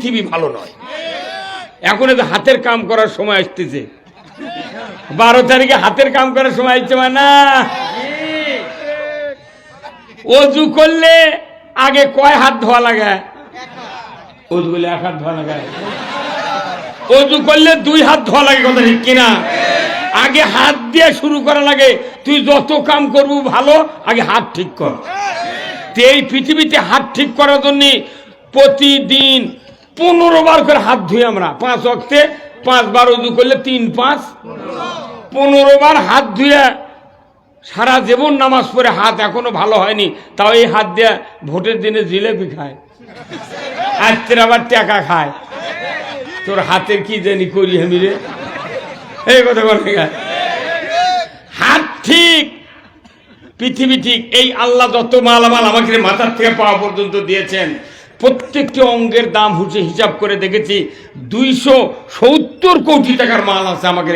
পৃথিবী ভালো নয়। এখন তো হাতের কাম করার সময় আসতেছে, 12 তারিখে হাতের কাম করার সময় আসছে না। অজু করলে আগে কয় হাত ধোয়া লাগে? অজু করলে 1 হাত ধোয়া লাগে। অজু করলে 2 হাত ধোয়া লাগে, কথা ঠিক কিনা? আগে হাত দিয়ে শুরু করা লাগে। তুই যত কাম করবো ভালো, আগে হাত ঠিক কর। এই পৃথিবীতে হাত ঠিক করার জন্য প্রতিদিন 15 বার করে হাত ধুই আমরা। 5 ওয়াক্তে 5 বার অজু করলে 3 5 15 বার হাত ধুয়ে সারা জীবন নামাজ পড়ে হাত এখনো ভালো হয়নি, তাও এই হাত দিয়ে ভোটের দিনে জিলেপি খায়, আজকের আবার টাকা খায়। তোর হাতের কি জানি করি আমি রে, এই কথা বলে। হাত ঠিক, পৃথিবী ঠিক। এই আল্লাহ যত মালামাল আমাকে মাথার থেকে পাওয়া পর্যন্ত দিয়েছেন, প্রত্যেকটি অঙ্গের দাম হিসাব করে দেখেছি 270 কোটি টাকার মাল আছে আমাকে।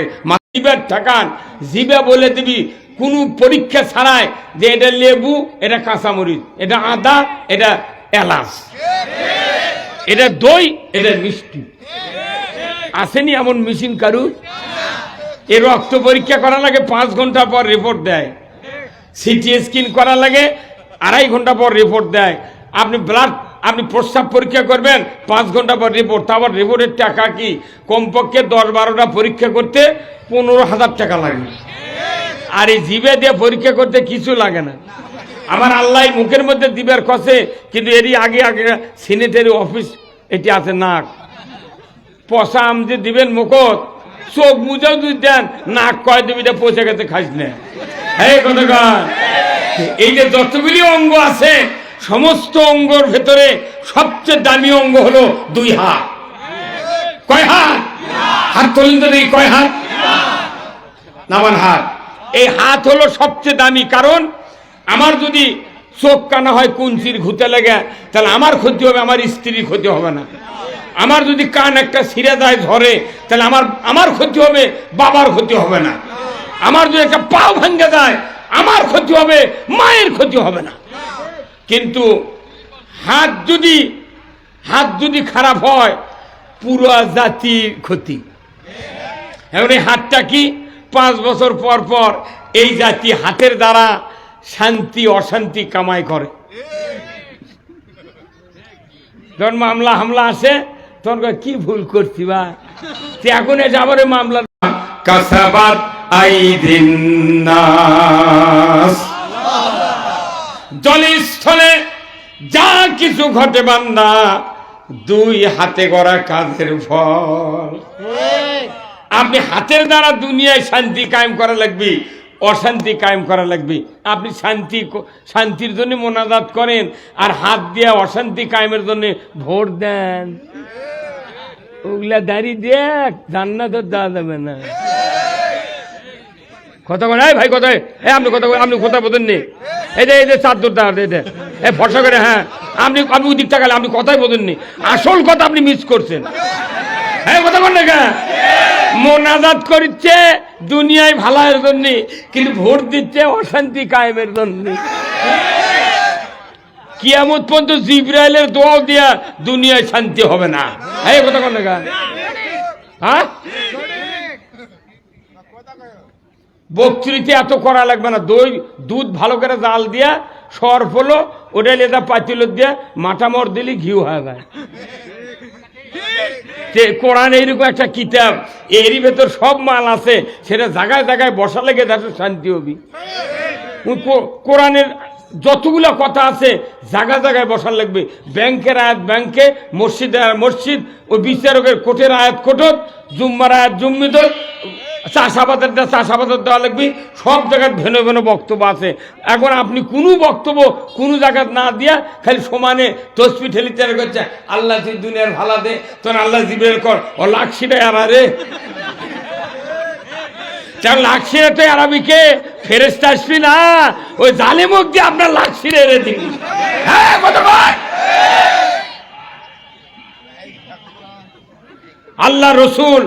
জিবার ঠাকান, জিবা বলে দিবি কোন পরীক্ষা ছাড়াই যে এটা লেবু, এটা কাঁচামরিচ, এটা আদা, এটা এলাচ, এটা দই, এটা মিষ্টি। আসেনি এমন মেশিন কারু? এর রক্ত পরীক্ষা করা লাগে 5 ঘন্টা পর রিপোর্ট দেয়। সিটি স্ক্যান করা লাগে 2.5 ঘন্টা পর রিপোর্ট দেয়। আপনি প্রস্রাব পরীক্ষা করবেন 5 ঘন্টা পর রিপোর্ট। তারপর রিপোর্টের টাকা কি? কমপক্ষে 10-12টা পরীক্ষা করতে 15,000 টাকা লাগে। আর এই জিভে দিয়ে পরীক্ষা করতে কিছু লাগে না। আমার আল্লাহ মুখের মধ্যে দিবের কষে, কিন্তু এরই আগে আগে সিনেটারি অফিস এটি আছে। নাক পশা আম যে দিবেন মুখত, চোখ মুজাও যদি দেন, নাক কয় দেবী পচে গেছে, খাইস না। এই যে যতগুলি অঙ্গ আছে, সমস্ত অঙ্গর ভেতরে সবচেয়ে দামি অঙ্গ হলো 2 হাত। কয় হাত? হাত তোলেন তো দেখি, কয় হাত? নামান হাত। এই হাত হলো সবচেয়ে দামি। কারণ আমার যদি চোখ কানা হয় কুঞ্চির ঘুতে লেগে, তাহলে আমার ক্ষতি হবে, আমার স্ত্রীর ক্ষতি হবে না। আমার যদি কান একটা ছিঁড়ে যায় ঝরে, তাহলে আমার ক্ষতি হবে, বাবার ক্ষতি হবে না। আমার যদি একটা পাও ভাঙ্গে যায়, আমার ক্ষতি হবে, মায়ের ক্ষতি হবে না। কিন্তু হাত যদি খারাপ হয়, পুরো জাতির ক্ষতি। এখন এই হাতটা কি? 5 বছর পর পর এই জাতি হাতের দ্বারা শান্তি অশান্তি কামাই করে। যখন মামলা হামলা আসে, তখন কি ভুল করছি বা এখন যাবারে মামলা। কাসাবাত আইদিন নাস, জলস্থলে যা কিছু ঘটে বান্দা 2 হাতে করা কাজের ফল। আপনি হাতের দ্বারা দুনিয়ায় শান্তি কায়েম করা লাগবে, অশান্তি কায়েম করা লাগবে। আপনি শান্তির জন্য মোনাজাত করেন, আর হাত দিয়ে অশান্তি কায়েমের জন্য ভোট দেন। ওগুলা দাঁড়িয়ে দেখ, জান্নাতের দেওয়া যাবে না। কথা বলেন ভাই, কথায় আপনি কথা বলেন নি? এই যে চাদর দেওয়া ফসা করে, হ্যাঁ আপনি ওদিক টাকালে আপনি কথাই বলেননি। আসল কথা আপনি মিস করছেন। হ্যাঁ কথা বল না, কেন মোনাজাত করছে দুনিয়ায় ভালোর জন্য, কিন্তু ভোট দিচ্ছে অশান্তি কায়েমের জন্য। কিয়ামত পর্যন্ত জিবরাইলের দোয়া দিয়া দুনিয়ায় শান্তি হবে না। হ্যাঁ কথা বল না, কেন? হ্যাঁ বক্তৃতা এত করা লাগবে না। দুধ ভালো করে জাল দিয়া সর্প হলো, ওটা লেদা পাতিল দিয়া মাটামর দিলি ঘিউ হয়ে যায়। কোরআন এইরকম একটা কিতাব, এরই ভেতর সব মাল আছে, সেটা জায়গায় জায়গায় বসা লেগে যাতে শান্তি হবি। কোরআনের যতগুলো কথা আছে জায়গায় জায়গায় বসার লাগবে। ব্যাংকের আয়াত ব্যাংকে, মসজিদের আয়াত মসজিদ, ওই বিচারকের কোর্টের আয়াত কোর্টত, জুম্মার আয়াত জুম্মিদর, চাষাবাদের দেওয়া লাগবে। সব জায়গায় ভিন্ন ভিন্ন বক্তব্য আছে। এখন আপনি কোনো বক্তব্য কোনো জায়গায় না দিয়া খালি সমানে তসবি ঠেলি তৈরি করছে, আল্লাহ তুই দুনিয়ার ভালা দে, তোর আল্লাহ জীবের কর, ও লাখশিটাই আরে লাখশিরাতে আরবিকে ফেরেশতা আসবি না, ওই জালেমক দিয়ে আপনার লাখশিরে এনে দিবি। হ্যাঁ আল্লাহ রসুল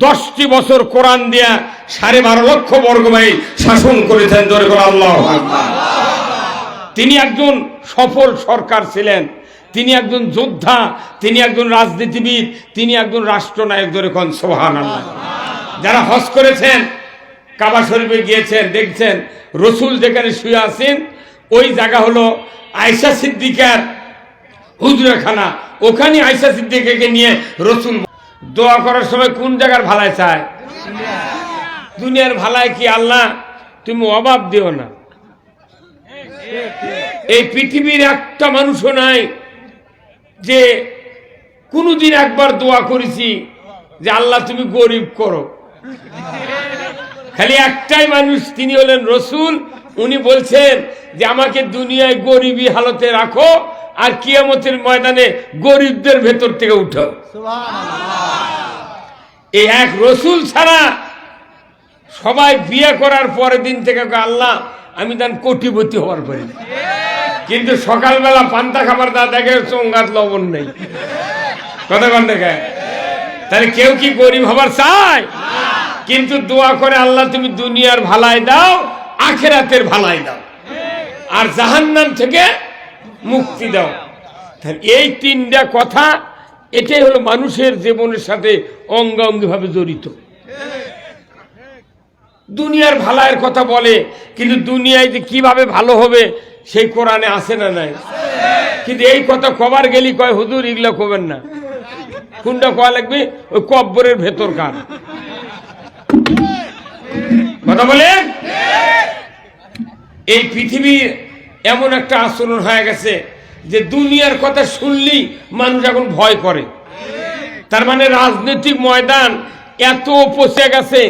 10টি বছর কোরআন দিয়া 12.5 লক্ষ বর্গমাইল শাসন করেছেন। জোরে করে আল্লাহু আকবার। তিনি একজন সফল সরকার ছিলেন, তিনি একজন যোদ্ধা, তিনি একজন রাজনীতিবিদ, তিনি একজন রাষ্ট্রনায়ক। ধরে কোন সুবহানাল্লাহ। যারা হজ করেছেন, কাবা শরীফে গিয়েছেন, দেখছেন রসুল যেখানে শুয়ে আছেন ওই জায়গা হলো আয়েশা সিদ্দিকার হুজরাখানা। ওখানে আয়েশা সিদ্দিকাকে নিয়ে রসুল দোয়া করার সময় কোন জায়গার ভালাই চায়? দুনিয়ার ভালাই কি আল্লাহ তুমি অভাব দিও না। এই পৃথিবীর একটা মানুষও নাই যে কোনদিন একবার দোয়া করেছি যে আল্লাহ তুমি গরিব করো। খালি একটাই মানুষ, তিনি হলেন রসুল। উনি বলছেন যে আমাকে দুনিয়ায় গরিবী হালতে রাখো আর কিয়ামতের ময়দানে গরিবদের ভেতর থেকে উঠো। এই এক রসুল ছাড়া সবাই বিয়ে করার পরের দিন থেকে আল্লাহ আমি তার কোটিপতি হওয়ার পারি, কিন্তু সকালবেলা পান্তা খাবার দা দেখে চোঙ্গাত লবণ নেই। কথা কন দেখে, তাহলে কেউ কি গরিব হবার চায়? কিন্তু দোয়া করে আল্লাহ তুমি দুনিয়ার ভালাই দাও, আখিরাতের ভালাই দাও, আর জাহান্নাম থেকে মুক্তি দাও। এই তিনটা কথা, এটাই হলো মানুষের জীবনের সাথে অঙ্গাঙ্গি ভাবে জড়িত। দুনিয়ার ভালাইয়ের কথা বলে, কিন্তু দুনিয়ায় যে কিভাবে ভালো হবে সেই কোরআনে আছে না নাই? কিন্তু এই কথা কবার গেলি কয় হুজুর এগুলা কবেন না। কোনটা কয়া লাগবে? ওই কব্বরের ভেতরকার কথা বলে। এই পৃথিবীর এমন একটা আচরণ হয়ে গেছে যে দুনিয়ার কথা শুনলি মানুষ এখন ভয় করে। তার মানে রাজনৈতিক ময়দান এত পচে গেছে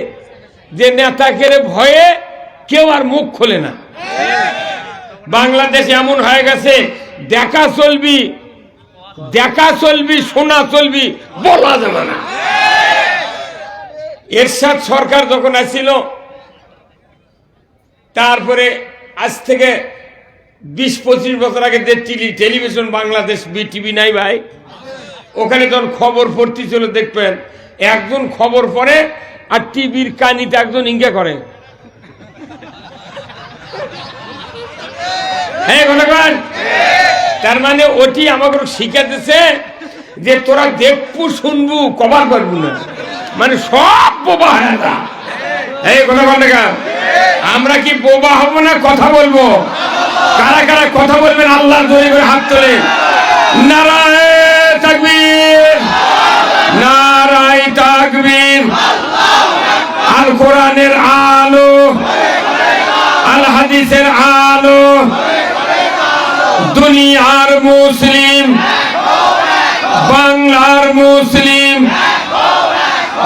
যে নেতাকে ভয়ে কেউ আর মুখ খোলে না। বাংলাদেশ এমন হয়ে গেছে দেখা চলবি শোনা চলবি বলা যাবে না। এরশাদ সরকার যখন আসছিল, তারপরে আজ থেকে 20-25 বছর আগে যে টেলিভিশন বাংলাদেশ বিটিভি নাই ভাই, ওখানে যখন খবর পড়তে ছিল দেখবেন একজন খবর পড়ে আর টিভির কানিতে একজন ইঙ্গা করে। হ্যাঁ ঘটকন, তার মানে ওটি আমাকে শিখাতেছে যে তোরা দেখবু শুনবু কবার পারবো না, মানে সব বোবা হয়ে যা। এই ঘটকন, আমরা কি বোবা হব না? কথা বলবো। কারা কারা কথা বলবেন আল্লাহর দয়া করে হাত তোলে। নারায়ে তাকবীর, নারায়ে তাকবীর। আল কোরআনের আলো, আল হাদিসের আলো, দুনিয়ার মুসলিম, বাংলার মুসলিম,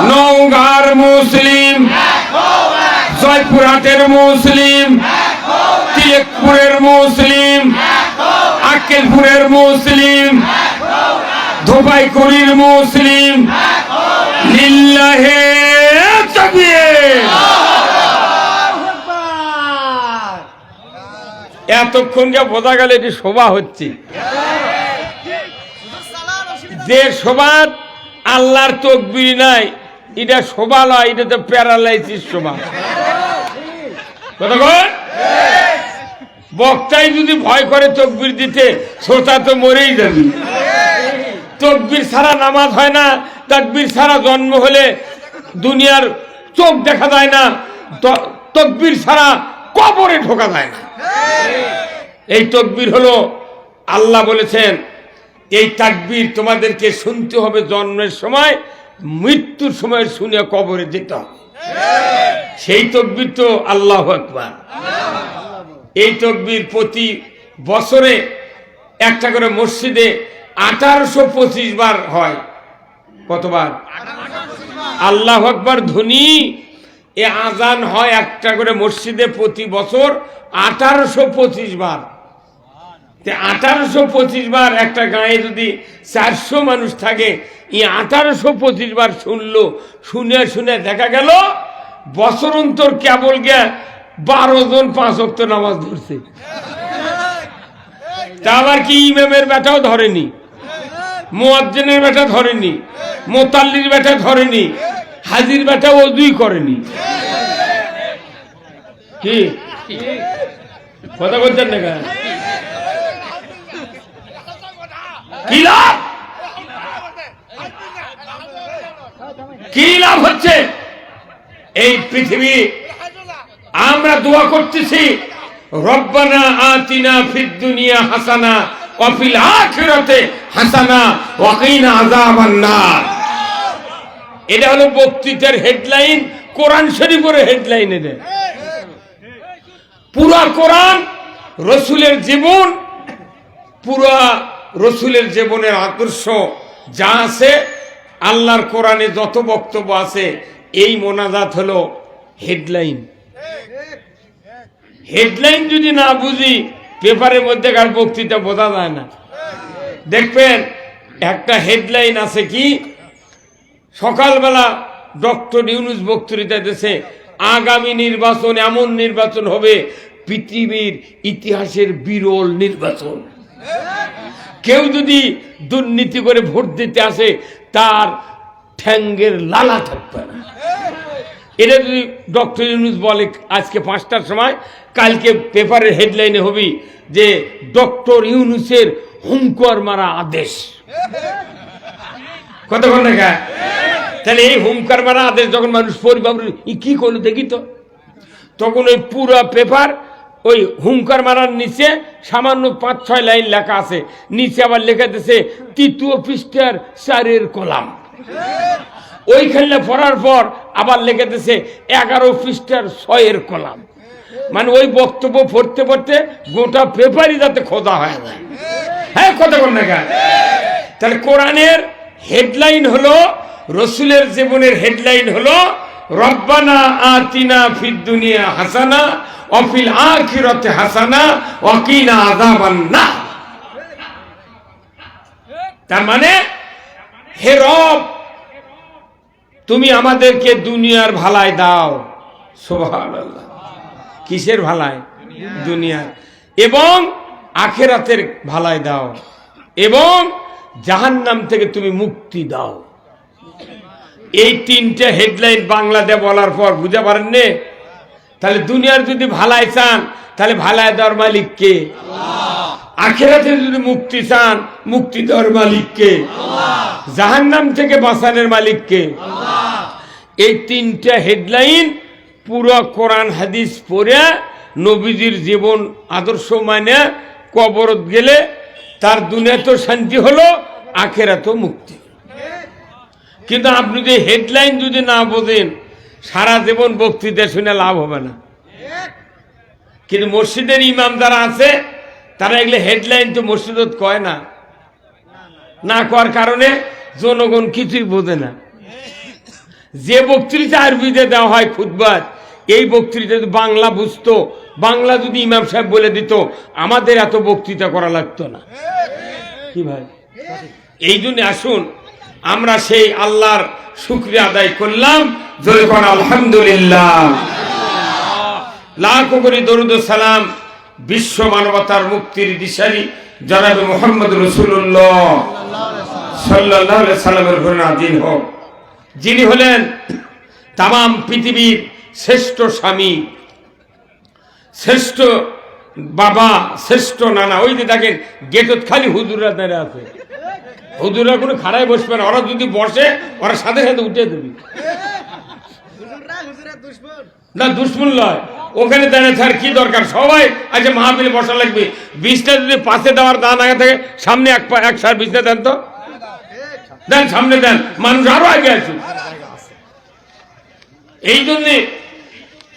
নওগাঁর মুসলিম, জয়পুরহাটের মুসলিম, তিলেকপুরের মুসলিম, আক্কেলপুরের মুসলিম, ধোবাইকুড়ির মুসলিম। লিল্লাহে তাকবীর। এতক্ষণ যা বোঝা গেল এটি শোভা হচ্ছে, যে শোভা আল্লাহর তাকবীর নাই, এটা শোভা নয়, এটা তো প্যারালাইসিস শোভা। বক্তাই যদি ভয় করে তাকবীর দিতে, শ্রোতা তো মরেই যাবে। তাকবীর ছাড়া নামাজ হয় না, তাকবীর ছাড়া জন্ম হলে দুনিয়ার চোখ দেখা যায় না, তাকবীর ছাড়া কবরে ঢোকা যায় না। এই তাকবীর হলো, আল্লাহ বলেছেন এই তাকবীর তোমাদেরকে শুনতে হবে জন্মের সময়, মৃত্যুর সময় শুনে কবরে যেতে হবে। সেই তাকবীর তো আল্লাহু আকবার। এই তাকবীর প্রতি বছরে একটা করে মসজিদে 1825 বার হয়। কতবার? আল্লাহু আকবার ধ্বনি এ আজান হয় একটা করে মসজিদে প্রতি বছর 1825 বার। 1825 বার একটা গায়ে যদি 400 মানুষ থাকে, এই 1825 বার শুনলো, শুনে শুনে দেখা গেল বছর অন্তর কেবল গিয়া 12 জন 5 ওয়াক্ত নামাজ ধরছে। তা আবার কি ইমামের বেটাও ধরেনি, মুয়াজ্জিনের বেটা ধরেনি, মোতাল্লির বেটা ধরেনি, হাজির বেটা ওযুই করেনি। কি কথা বলছেন না? কি লাভ? কি লাভ হচ্ছে? এই পৃথিবী আমরা দোয়া করতেছি, রব্বানা আতিনা ফিদ দুনিয়া হাসানা ওয়া ফিল আখিরাতি হাসানা ওয়া কিনা আযাবান নার। এটা হলো বক্তৃতার হেডলাইন, কোরআন শরীফের হেডলাইন। এটা পুরা কোরআন, রসুলের জীবন, পুরা রসুলের জীবনের আদর্শ যা আছে, আল্লাহর কোরআনে যত বক্তব্য আছে, এই মোনাজাত হলো হেডলাইন। হেডলাইন যদি না বুঝি, পেপারের মধ্যে কার বক্তৃতা বোঝা যায় না। দেখবেন একটা হেডলাইন আছে কি, সকালবেলা ডক্টর ইউনূস বক্তৃতা দিয়েছে, আগামী নির্বাচন এমন নির্বাচন হবে পৃথিবীর ইতিহাসের বিরল নির্বাচন। কেউ যদি দুর্নীতি করে ভোট দিতে আসে, তার ঠ্যাঙ্গের লালা থাকবে না। এটা যদি ডক্টর ইউনূস বলে আজকে 5টার সময়, কালকে পেপারের হেডলাইনে হবি যে ডক্টর ইউনূসের হুঙ্কার মারা আদেশ। কতক্ষণ দেখা? তাহলে এই হুঙ্কার মারা আদেশ যখন মানুষ পড়বে, কি করলো দেখি তো, তখন ওই পুরো পেপার ওই হুঙ্কার মারার নিচে সামান্য 5-6 লাইন লেখা আছে, নিচে আবার লেখা দিয়েছে 3য় পৃষ্ঠার 4 কলাম। ওইখানে পড়ার পর আবার লেখা দিয়েছে 11 পৃষ্ঠার 6 কলাম। মানে ওই বক্তব্য পড়তে পড়তে গোটা পেপারই যাতে খোদা হয়ে যায়। হ্যাঁ, কতক্ষণ দেখা? তাহলে কোরআনের হেডলাইন হলো, রসুলের জীবনের হেডলাইন হলো রব্বানা আতিনা ফিদ দুনিয়া হাসানা ওয়া ফিল আখিরাতি হাসানা ওয়া কিনা আযাবান নার। তার মানে, হে রব, তুমি আমাদেরকে দুনিয়ার ভালাই দাও। সুবহানাল্লাহ। কিসের ভালাই? দুনিয়ার। এবং আখিরাতের ভালাই দাও, এবং জাহান্নাম থেকে তুমি মুক্তি দাও। এই 3টে হেডলাইন বাংলাতে বলার পর বুঝতে পারেননি? তাহলে দুনিয়ার যদি ভালাই চান, তাহলে ভালাই দেওয়ার মালিক কে? আখিরাতে যদি মুক্তি চান, মুক্তি দেওয়ার মালিক কে? জাহান্নাম থেকে বাঁচানোর মালিক কে? এই 3টে হেডলাইন পুরো কোরআন হাদিস পড়ে, নবীজির জীবন আদর্শ মানে কবরত গেলে তার দুনিয়াতে শান্তি হলো, আখিরাতেও মুক্তি। কিন্তু আপনি যে হেডলাইন যদি না বোঝেন, সারা জীবন বক্তৃতা শুনে লাভ হবে না। কিন্তু মসজিদের ইমাম যারা আছে, তারা এগুলো হেডলাইন তো মসজিদত কয় না, না করার কারণে জনগণ কিছুই বোঝে না। যে বক্তৃতা আরবিতে দেওয়া হয় খুতবা, এই বক্তৃতা যদি বাংলা বুঝতো, বাংলা যদি ইমাম সাহেব বলে দিত, আমাদের এত বক্তৃতা করা লাগতো না। কি ভাই? এই জন্য আসুন আমরা সেই আল্লাহর শুকরিয়া আদায় করলাম, জোরে কোন আলহামদুলিল্লাহ। লাখো কোটি দরুদ ও সালাম বিশ্ব মানবতার মুক্তির দিশারি জনাবে মুহাম্মদ রাসূলুল্লাহ সাল্লাল্লাহু আলাইহি সাল্লামের উপর নাযিল হোক, যিনি হলেন তামাম পৃথিবীর শ্রেষ্ঠ স্বামী, শ্রেষ্ঠ বাবা, শ্রেষ্ঠ নানা। ওই যে দেখেন গেটত খালি হুজুররা দাঁড়িয়ে আছে, হুজুররা কোনো খাড়ায় বসবে না, ওরা যদি বসে ওরা সাথে সাথে উঠে দেবে না, দুশ্মন নয়। ওখানে দাঁড়িয়ে থাকার কি দরকার? সবাই আজ মাহফিলে বসা লাগবে। 20টা যদি পাশে দেওয়ার দান আগে থাকে, সামনে এক সার 20টা দেন তো, দেন সামনে দেন, মানুষ আরো আগে আসুন। এই জন্যে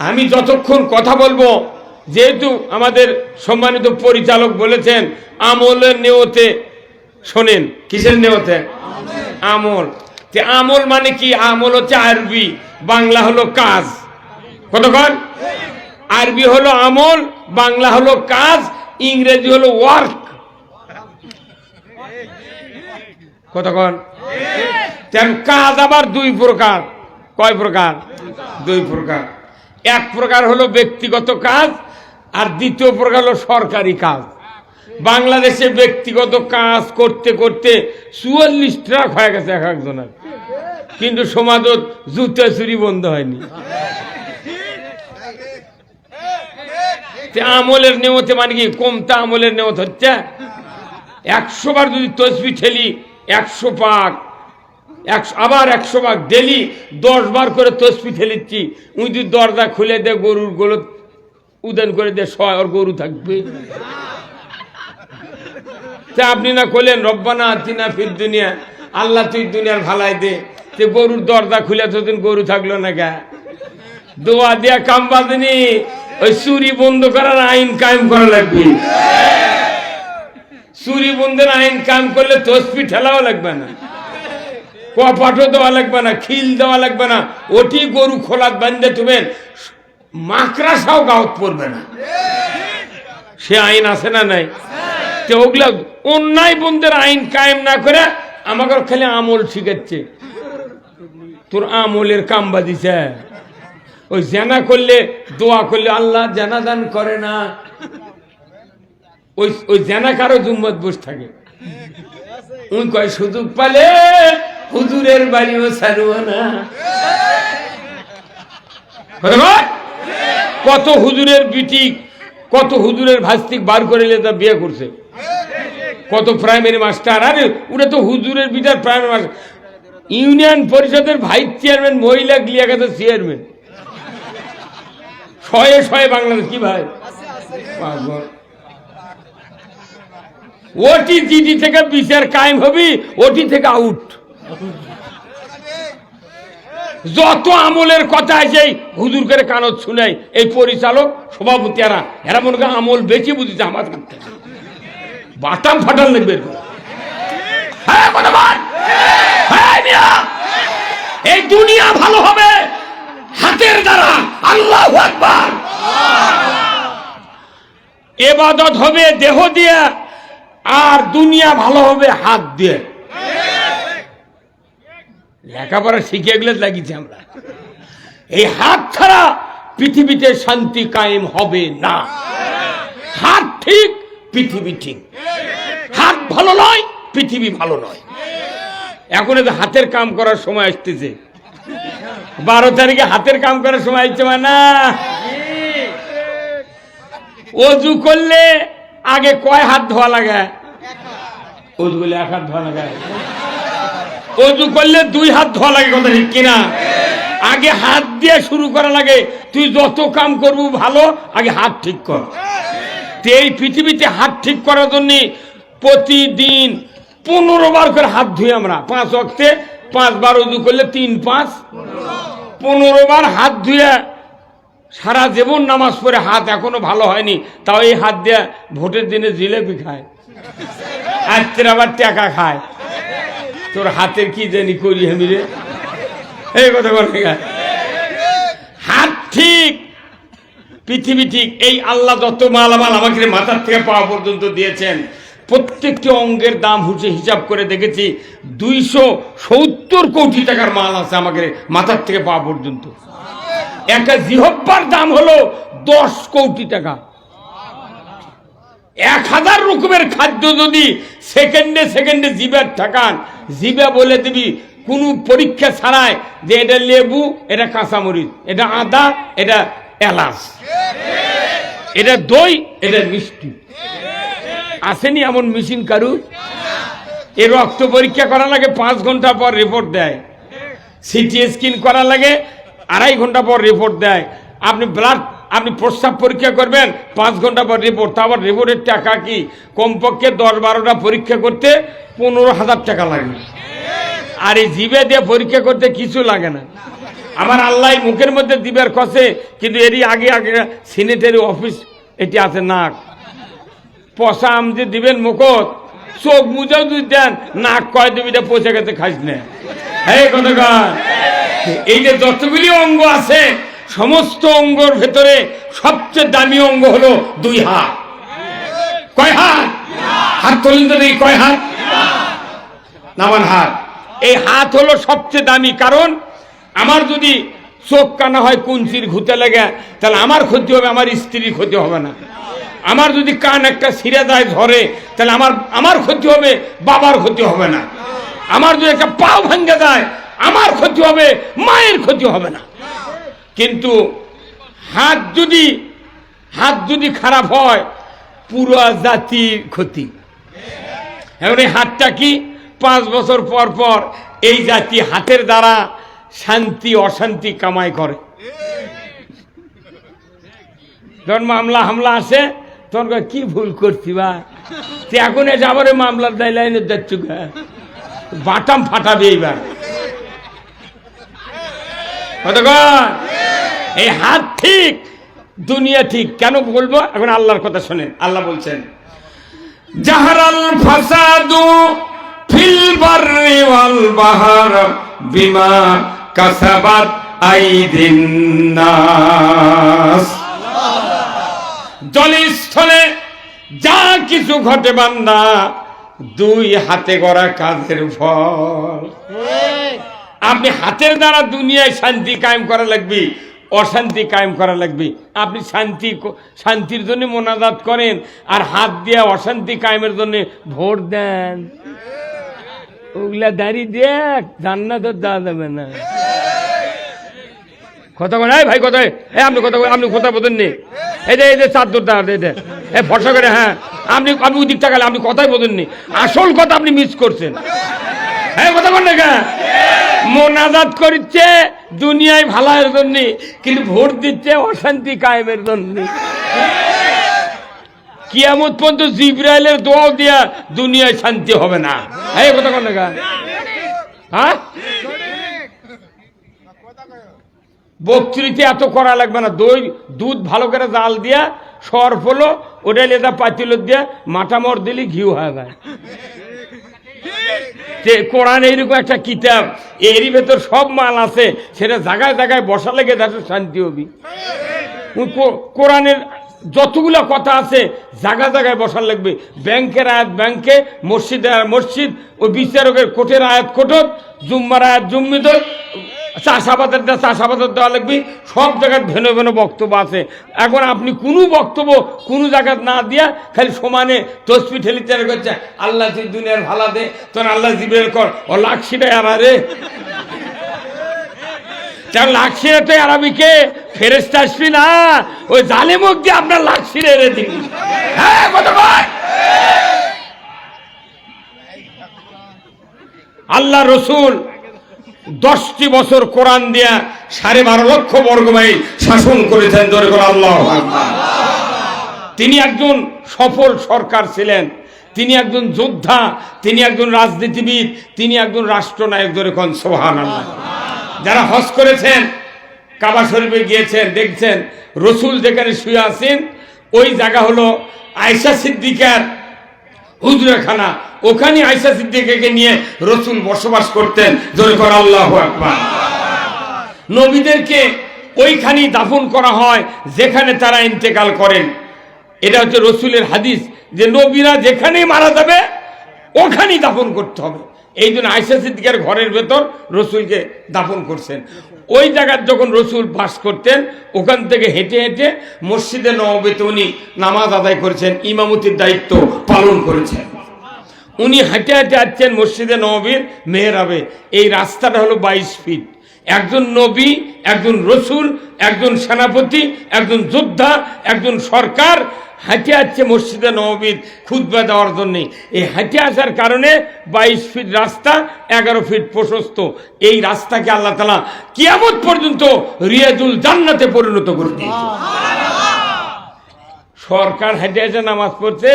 আমি যতক্ষণ কথা বলবো, যেহেতু আমাদের সম্মানিত পরিচালক বলেছেন আমলের নিয়তে শোনেন। কিসের নিয়তে? আমল। আমল মানে কি? আমল হচ্ছে আরবি, বাংলা হলো কাজ। কতক্ষণ? আরবি হলো আমল, বাংলা হলো কাজ, ইংরেজি হলো ওয়ার্ক। কতক্ষণ? কাজ আবার 2 প্রকার। কয় প্রকার? 2 প্রকার। এক প্রকার হলো ব্যক্তিগত কাজ, আর দ্বিতীয় প্রকার হলো সরকারি কাজ। বাংলাদেশে ব্যক্তিগত কাজ করতে করতে 44 ট্রাক হয়ে গেছে এক একজনের, কিন্তু সমাজত জুতা চুরি বন্ধ হয়নি। আমলের নিয়তে মানে কি? কমতা আমলের নিয়ত হচ্ছে, 100 বার যদি তসবিহ ঠেলি 100 পাক, আবার 100 পাক ডেলি 10 বার করে তসবিহ ঠেলিচ্ছি, উনি যদি দরজা খুলে দে গরুর গোলত উদান করে দে শয়, ওর গরু থাকবে? তা আপনি না করলেন রব্বানা আতিনা ফিদ দুনিয়া, আল্লাহ তুই দুনিয়ার ভালাই দে, যে গরুর দরজা খুলে ততদিন গরু থাকলো না গা? দোয়া দিয়া কাম বাঁধেনি, ওই চুরি বন্ধ করার আইন কায়েম করা লাগবে। চুরি বন্ধের আইন কায়েম করলে তসবি ঠেলাও লাগবে না, কপাটও দেওয়া লাগবে না, খিল দেওয়া লাগবে না, ওটি গরু খোলাত বান্ধে তুবেন, মাকড়াসাও গাঁত পড়বে না। সে আইন আছে না নাই? তো ওগুলা অন্যায় বন্ধের আইন কায়েম না করে আমাকে খালি আমল শিখাচ্ছে, তোর আমলের কাম বাদিছে। ওই জেনা করলে দোয়া করলে আল্লাহ জেনা দান করে না, ওই জেনা কারো জুম্মত বসে থাকে। উনি কয় সুযোগ পালে হুজুরের বাড়িও ছাড়ব না। কত হুজুরের বিটি, কত হুজুরের ভাস্তিক বার করে তা বিয়ে করছে, কত প্রাইমারি মাস্টার। আরে ওরা তো হুজুরের বিটার প্রাইমারি মাস্টার, ইউনিয়ন পরিষদের ভাইস চেয়ারম্যান, মহিলা ক্লিয়াকাতের চেয়ারম্যান, শয়ে শয়ে বাংলাদেশ। কি ভাই, ওটি জিডি থেকে বিচার কায়েম হবি, ওটি থেকে আউট। যত আমলের কথা আছে হুজুর করে কানত শুনাই এই পরিচালক সভাপতি, এরা মনে করে আমল বেশি বুঝেছে আমার বাটাম ফাটাল লাগবে। এই দুনিয়া ভালো হবে হাতের দ্বারা, আল্লাহু আকবার। ইবাদত হবে দেহ দিয়ে, আর দুনিয়া ভালো হবে হাত দিয়ে। লেখাপড়া শিখে গেলে লাগিয়েছি আমরা। এই হাত ছাড়া পৃথিবীতে শান্তি কায়েম হবে না। হাত ঠিক, পৃথিবী ঠিক। হাত ভালো নয়, পৃথিবী ভালো নয়। এখন হাতের কাম করার সময় আসতেছে, 12 তারিখে হাতের কাম করার সময় আসছে। না, অজু করলে আগে কয় হাত ধোয়া লাগে? অজু করলে 1 হাত ধোয়া লাগে। অজু করলে 2 হাত ধোয়া লাগে, কথা ঠিক কিনা? আগে হাত দিয়ে শুরু করা লাগে। তুই যত কাম করবো ভালো, আগে হাত ঠিক কর। এই পৃথিবীতে হাত ঠিক করার জন্য প্রতিদিন 15 বার করে হাত ধুই আমরা। 5 ওয়াক্তে 5 বার অজু করলে 3 5 15 বার হাত ধুয়ে সারা জীবন নামাজ পড়ে হাত এখনো ভালো হয়নি, তাও এই হাত দিয়ে ভোটের দিনে জিলেপি খায়, আজকের আবার টাকা খায়। তোর হাতের কি জানি করি আমি রে, এই কথা বলে। হাত ঠিক, পৃথিবী ঠিক। এই আল্লাহ যত মালামাল আমাকে মাথার থেকে পাওয়া পর্যন্ত দিয়েছেন, প্রত্যেকটি অঙ্গের দাম হিসাব করে দেখেছি 270 কোটি টাকার মাল আছে আমাকে মাথার থেকে পাওয়া পর্যন্ত। একটা জিহ্বার দাম হলো 10 কোটি টাকা। 1000 রকমের খাদ্য যদি সেকেন্ডে সেকেন্ডে জিভের ঠাকান, জিভে বলে দিবি কোনো পরীক্ষা ছাড়াই যে এটা লেবু, এটা কাঁচামরিচ, এটা আদা, এটা এলাচ, এটা দই, এটা মিষ্টি। আসেনি এমন মেশিন কারু? এর রক্ত পরীক্ষা করা লাগে 5 ঘন্টা পর রিপোর্ট দেয়। সিটি স্ক্যান করা লাগে 2.5 ঘন্টা পর রিপোর্ট দেয়। আপনি প্রস্রাব পরীক্ষা করবেন 5 ঘন্টা পর রিপোর্ট। তারপর রিপোর্টের টাকা কি কমপক্ষে 10-12টা পরীক্ষা করতে 15,000 টাকা লাগে। আর এই জিভে দিয়ে পরীক্ষা করতে কিছু লাগে না। আমার আল্লাহ মুখের মধ্যে দিবের কষে, কিন্তু এরই আগে আগে সিনেটারি অফিস এটি আছে। নাক পশা আম যে দিবেন মুখত, চোখ মুজাও যদি দেন, নাক কয় দেবিটা পচে গেছে, খাইস না। এই যে যতগুলি অঙ্গ আছে, সমস্ত অঙ্গর ভেতরে সবচেয়ে দামি অঙ্গ হলো 2 হাত। কয় হাত? হাত তোলেন তো দেখি, কয় হাত? নামান হাত। এই হাত হলো সবচেয়ে দামি। কারণ আমার যদি চোখ কানা হয় কুঞ্চির ঘুতে লেগে, তাহলে আমার ক্ষতি হবে, আমার স্ত্রীর ক্ষতি হবে না। আমার যদি কান একটা ছিঁড়ে যায় ঝরে, তাহলে আমার ক্ষতি হবে, বাবার ক্ষতি হবে না। আমার যদি একটা পাও ভাঙ্গে যায়, আমার ক্ষতি হবে, মায়ের ক্ষতি হবে না। কিন্তু হাত যদি খারাপ হয়, পুরো জাতির ক্ষতি। এখন এই হাতটা কি 5 বছর পর পর এই জাতি হাতের দ্বারা শান্তি অশান্তি কামাই করে। যখন মামলা হামলা আসে তখন কি ভুল করছি বা এখন যাবার মামলার দায় লাইনে যাচ্ছ বাটাম ফাটাবে এইবার। এই হাত ঠিক দুনিয়া ঠিক কেন বলবো? এখন আল্লাহর কথা শোনেন। আল্লাহ বলছেন জাহারাল ফাসাদু ফিল বাররি ওয়াল বাহর বিমা কাসাবাত আইদিন নাস। জলস্থলে যা কিছু ঘটে বান্দা 2 হাতে গড়া কাজের ফল। আপনি হাতের দ্বারা দুনিয়ায় শান্তি কায়েম করা লাগবে, অশান্তি কায়েম করা লাগবে। আপনি শান্তির জন্য মোনাজাত করেন আর হাত দিয়ে অশান্তি কায়েমের জন্য ভোট দেন, ওগুলা দাঁড়িয়ে দেখ জান্নাত দেওয়া যাবে না। কথা বলেন ভাই, কথা আপনি কথা বলেন নি? এই যে চাদর দেওয়া ফর্সা করে, হ্যাঁ আপনি ওই দিক তাকালে আপনি কথাই বলেননি, আসল কথা আপনি মিস করছেন। হ্যাঁ কথা বল না, মোনাজাত করছে দুনিয়ায় ভালোর জন্য, কিন্তু ভোট দিচ্ছে অশান্তি কায়েমের জন্য। কিয়ামত পর্যন্ত জিবরাইলের দোয়াও দিয়া দুনিয়ায় শান্তি হবে না। এই কথা বল না, হ্যাঁ বক্তৃতা এত করা লাগবে না। দুধ ভালো করে জাল দিয়া সর্ফ হলো ওটা লেদা পাতিল দিয়া মাটামর দিলি ঘিউ হয়ে যায়। কোরআন এইরকম একটা কিতাব, এরই ভেতর সব মাল আছে, সেটা জায়গায় জায়গায় বসা লেগে যাচ্ছে শান্তি হবি। কোরআনের যতগুলো কথা আছে জায়গা জায়গায় বসার লাগবে। ব্যাংকের আয়াত ব্যাংকে, মসজিদের আয়াত মসজিদ, ওই বিচারকের কোর্টের আয়াত কোর্টত, জুম্মার আয়াত জুম্মিত, চাষাবাদের চাষাবাদের দেওয়া লাগবে। সব জায়গায় ভেনো ভেনো বক্তব্য আছে। এখন আপনি কোনো বক্তব্য কোনো জায়গায় না দিয়া খালি সমানে তসবি ঠেলি চার করছে, আল্লাহ তুই দুনিয়ার ভালা দে, তোর আল্লাহ জিবের কর, ও লাখশিটা এরা রে লাখশিরা তো আরবিকে ফেরেশতা আসবি না, ওই জালেমক দিয়ে আপনার লাখশিরে রে দিন। হ্যাঁ কথা বল। আল্লাহ রসুল 10টি বছর কোরআন দিয়া 12.5 লক্ষ বর্গ মাইল শাসন করেছেন। জোরে করে আল্লাহু আকবার। তিনি একজন সফল সরকার ছিলেন, তিনি একজন যোদ্ধা, তিনি একজন রাজনীতিবিদ, তিনি একজন রাষ্ট্রনায়ক। জোরে কোন সুবহানাল্লাহ। যারা হজ করেছেন, কাবা শরীফে গিয়েছেন, দেখছেন রসুল যেখানে শুয়ে আছেন ওই জায়গা হলো আয়েশা সিদ্দিকার হুজরাখানা, ওখানে আয়েশা সিদ্দিকাকে নিয়ে রসুল বসবাস করতেন। জোরে করে আল্লাহু আকবার। নবীদেরকে ওইখানেই দাফন করা হয় যেখানে তারা ইন্তেকাল করেন। এটা হচ্ছে রসুলের হাদিস যে নবীরা যেখানেই মারা যাবে ওখানেই দাফন করতে হবে। এই জন্য আয়েশা সিদ্দিকার ঘরের ভেতর রসুলকে দাফন করছেন। ওই জায়গায় যখন রসুল বাস করতেন ওখান থেকে হেঁটে হেঁটে মসজিদে নববীতে উনি নামাজ আদায় করেছেন, ইমামতির দায়িত্ব পালন করেছেন। উনি হেঁটে হেঁটে আসছেন মসজিদে নববীর মেহরাবে। এই রাস্তাটা হলো 22 ফিট। একজন নবী, একজন রসুল, একজন সেনাপতি, একজন যোদ্ধা, একজন সরকার হাঁটে আসছে মসজিদে নববীর খুতবা দেওয়ার জন্যে। এই হাঁটে আসার কারণে 22 ফিট রাস্তা, 11 ফিট প্রশস্ত। এই রাস্তাকে আল্লাহ তাআলা কিয়ামত পর্যন্ত রিয়াজুল জান্নাতে পরিণত করে দিয়েছে। সরকার হাঁটে এসে নামাজ পড়ছে,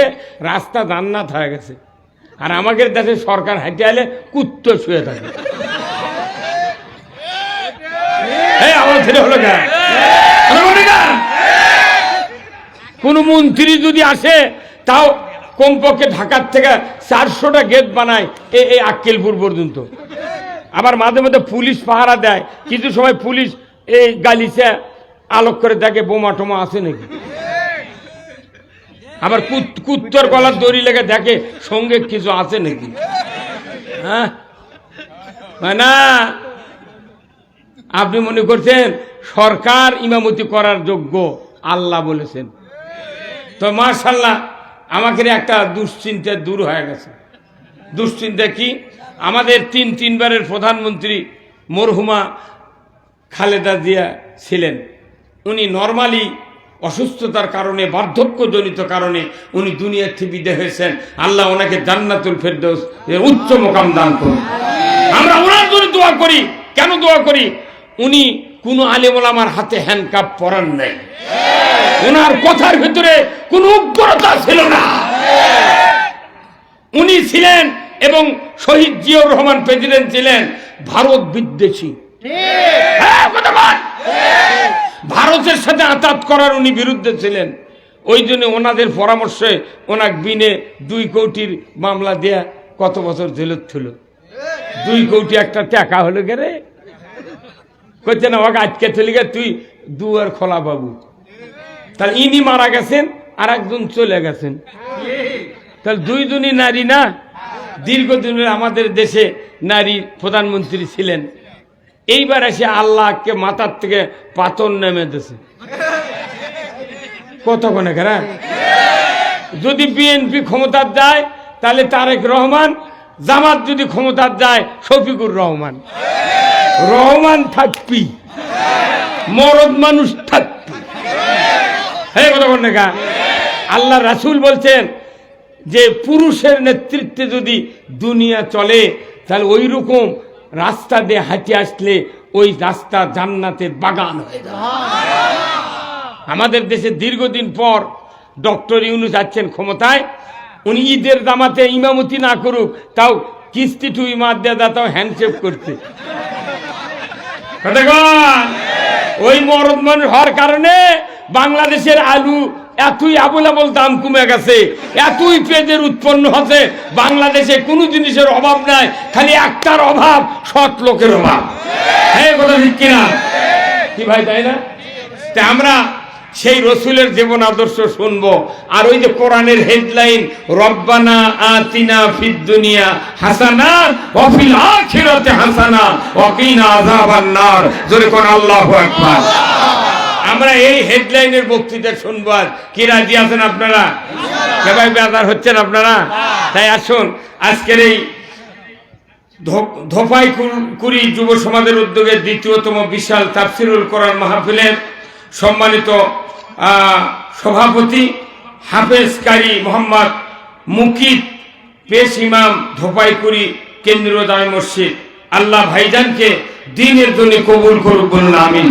রাস্তা জান্নাত হয়ে গেছে। আর আমাদের দেশে সরকার হাঁটে এলে কুত্তো শুয়ে থাকে। কোন মন্ত্রী যদি আসে তাও কমপক্ষে ঢাকার থেকে 400টা গেট বানায় এই আক্কেলপুর পর্যন্ত। আবার মাঝে মাঝে পুলিশ পাহারা দেয়, কিছু সময় পুলিশ এই গালিচা আলোক করে দেখে বোমা টোমা আছে নাকি। আবার কুত্তর গলার দড়ি লেগে দেখে সঙ্গে কিছু আছে নাকি। হ্যাঁ না, আপনি মনে করছেন সরকার ইমামতি করার যোগ্য? আল্লাহ বলেছেন তো। মাশাআল্লাহ, আমাকে একটা দুশ্চিন্তা দূর হয়ে গেছে। দুশ্চিন্তা কি? আমাদের তিনবারের প্রধানমন্ত্রী মরহুমা খালেদা জিয়া ছিলেন। উনি নর্মালি অসুস্থতার কারণে, বার্ধক্যজনিত কারণে উনি দুনিয়ার থেকে বিদায় হয়েছেন। আল্লাহ ওনাকে জান্নাতুল ফেরদৌস উচ্চ মোকাম দান করুন। আমরা ওনার জন্য দোয়া করি। কেন দোয়া করি? উনি কোন আলেম ওলামার হাতে হ্যান্ডকাপ পরান নাই, ওনার কথার ভিতরে কোন উগ্রতা ছিল না। উনি ছিলেন, এবং শহীদ জিয়াউর রহমান প্রেসিডেন্ট ছিলেন ভারত বিদ্বেষী। ভারতের সাথে আতাত করার উনি বিরুদ্ধে ছিলেন। ওই জন্য ওনাদের পরামর্শে ওনাকে বিনে 2 কোটির মামলা দেয়া কত বছর জেলত ছিল। 2 কোটি একটা টাকা হলো গেরে করছে না, ওকে আজকে চলে গে তুই দুয়ার খোলা বাবু। তাহলে ইনি মারা গেছেন, আর একজন চলে গেছেন, তাহলে 2 জনই নারী না। দীর্ঘদিনের আমাদের দেশে নারী প্রধানমন্ত্রী ছিলেন। এইবার এসে আল্লাহকে মাথার থেকে পাথর নেমে দিয়েছে কতক্ষণে খেরা। যদি বিএনপি ক্ষমতার যায় তাহলে তারেক রহমান, জামাত যদি ক্ষমতার যায় শফিকুর রহমান। রহমান থাকবি, মরদ মানুষ থাকবি। হ্যাঁ কতক্ষণ দেখা। আল্লাহ রাসূল বলছেন যে পুরুষের নেতৃত্বে যদি দুনিয়া চলে তাহলে ওই রকম রাস্তা দিয়ে হাঁটে আসলে ওই রাস্তা জান্নাতের বাগান হয়ে যাবে। আমাদের দেশে দীর্ঘদিন পর ডক্টর ইউনূস যাচ্ছেন ক্ষমতায়। উনি ঈদের জামাতে ইমামতি না করুক, তাও কিস্তি টুই মার দেয়া, তাও হ্যান্ডশেক করতে। ওই মরদ মানুষ হওয়ার কারণে বাংলাদেশের আলু এতই আবুল আবুল দাম কমে গেছে, এতই পেঁয়াজের উৎপন্ন হচ্ছে। বাংলাদেশে কোনো জিনিসের অভাব নাই, খালি একটার অভাব, সৎ লোকের অভাব। হ্যাঁ কথা ঠিক কিনা? কি ভাই, তাই না? তা আমরা সেই রসুলের জীবন আদর্শ শুনবো। আর ওই যে কোরআনের হেডলাইন, রব্বানা আতিনা ফিদ দুনিয়া হাসানা ওয়া ফিল আখিরাতি হাসানা ওয়া কিনা আযাবান নার। জোরে কোন আল্লাহু আকবার। আমরা এই হেডলাইনের বক্তৃতা শুনবো। আর কি রাজি আছেন আপনারা? সবাই বেজার হচ্ছেন আপনারা? তাই আসুন আজকের এই ধোপাইকুড়ি যুব সমাজের উদ্যোগে ২য়তম বিশাল তাফসিরুল কোরআন মাহফিলের সম্মানিত সভাপতি হাফেজ কারি মোহাম্মদ মুকিব পেশ ইমাম, ধোপাইকুড়ি কেন্দ্রীয় জামে মসজিদ। আল্লাহ ভাইজানকে দ্বীনের জন্য কবুল করুক, বলুন আমিন।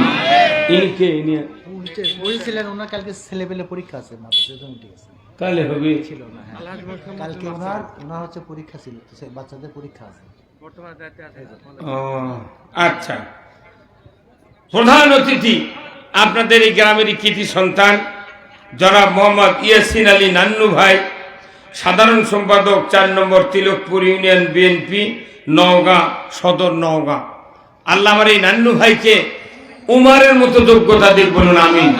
ইনকে নিয়ে বলছিলেন ওনার কালকে ছেলেপেলে পরীক্ষা আছে, তাহলে হবে ছিল না। কালকে ওনার হচ্ছে পরীক্ষা ছিল, বাচ্চাদের পরীক্ষা আছে। আচ্ছা, প্রধান অতিথি আপনাদের এই গ্রামেরই কৃতি সন্তান জনাব মোহাম্মদ ইয়াসিন আলী নান্নু ভাই, সাধারণ সম্পাদক 4 নম্বর তিলকপুর ইউনিয়ন বিএনপি, নওগাঁ সদর, নওগাঁ। আল্লাহ আমার এই নান্নু ভাইকে উমারের মতো যোগ্যতা দিক, বলুন আমিন।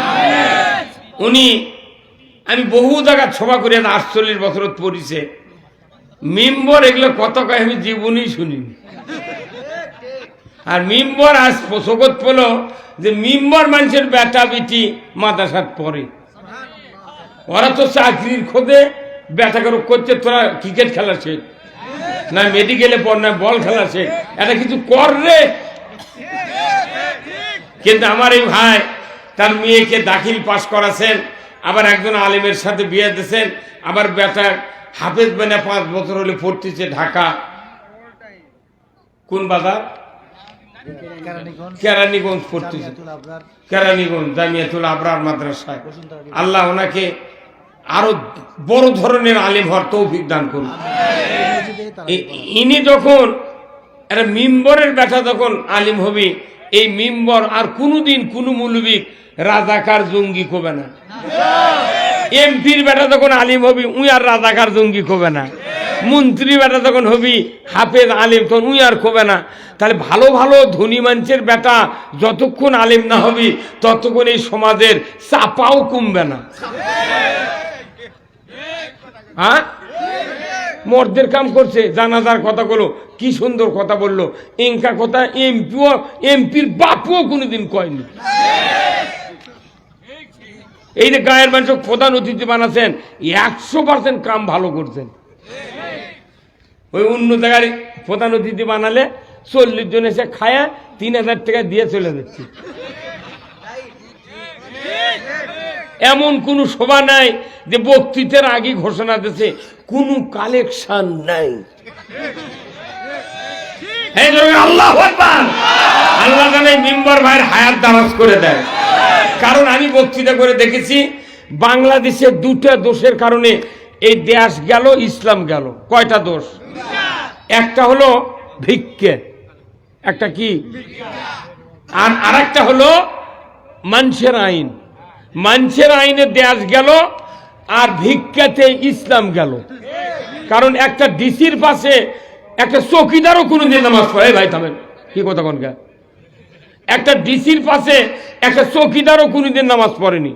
উনি, আমি বহু জায়গায় সভা করে 48 বছর পড়িছে, মিম্বর এগুলো কত কয় আমি জীবনই শুনিনি। আর মিম্বর আজ শোকত পেল যে মিম্বর মানুষের বেটা বেটি মাদ্রাসাত পড়ে, ওরা তো চাকরির খোঁজে বেটা করছে, তোরা ক্রিকেট খেলা শেখ, না মেডিকেলে পড়, না বল খেলা শেখ, এটা কিছু কর রে। কিন্তু আমার এই ভাই তার মেয়েকে দাখিল পাশ করাছেন, আবার একজন আলেমের সাথে বিয়ে দিয়েছেন, আবার বেটা হাফেজ বেনা 5 বছর হলে পড়তেছে ঢাকা। কোন বাজার? কেরানীগঞ্জ পড়তেছে, কেরানীগঞ্জ জামিয়াতুল আবরার মাদ্রাসায়। আল্লাহ ওনাকে আরো বড় ধরনের আলেম হওয়ার তৌফিক দান করুন। ইনি যখন একটা মিম্বরের বেটা যখন আলিম হবি, এই মিম্বর আর কোনদিন কোন মৌলবী রাজাকার জঙ্গি কবে না। এমপির বেটা যখন আলিম হবি, উই আর রাজাকার জঙ্গি কবে না। মন্ত্রী বেটা যখন হবি হাফেজ আলিম, তখন উই আর কবে না। তাহলে ভালো ভালো ধনী মানুষের বেটা যতক্ষণ আলিম না হবি, ততক্ষণ এই সমাজের চাপাও কমবে না। হ্যাঁ, মর্দের কাম করছে, জানাজার কথা বলো, কি সুন্দর কথা বললো, ইনকা কথা এমপির বাপুও কোনোদিন কয়নি। এই যে গায়ের মানুষ প্রধান অতিথি বানাচ্ছেন, 100% কাম ভালো করছেন। ওই অন্য জায়গায় প্রধান অতিথি বানালে 40 জন এসে খায়া 3000 টাকা দিয়ে চলে যাচ্ছে। এমন কোনো সভা নাই যে বক্তৃতার আগে ঘোষণা দিয়েছে কোনো কালেকশন নাই। আল্লাহু আকবার। আল্লাহ জানে মিম্বর ভাইয়ের হায়াত দারাজ করে দেয়। কারণ আমি বক্তৃতা করে দেখেছি বাংলাদেশে দুটা দোষের কারণে এই দেশ গেল, ইসলাম গেল। কয়টা দোষ? একটা হলো ভিক্ষে, একটা কি, আর আরেকটা হলো মানুষের আইন। মানুষের আইনে দেশ গেল আর ভিক্ষাতে ইসলাম গেল। কারণ একটা ডিসির পাশে একটা চৌকিদারও কোনোদিন নামাজ পড়ে। ভাই থামেন, কি কথা কোনটা? একটা ডিসির পাশে একটা চৌকিদারও কোনোদিন নামাজ পড়েনি।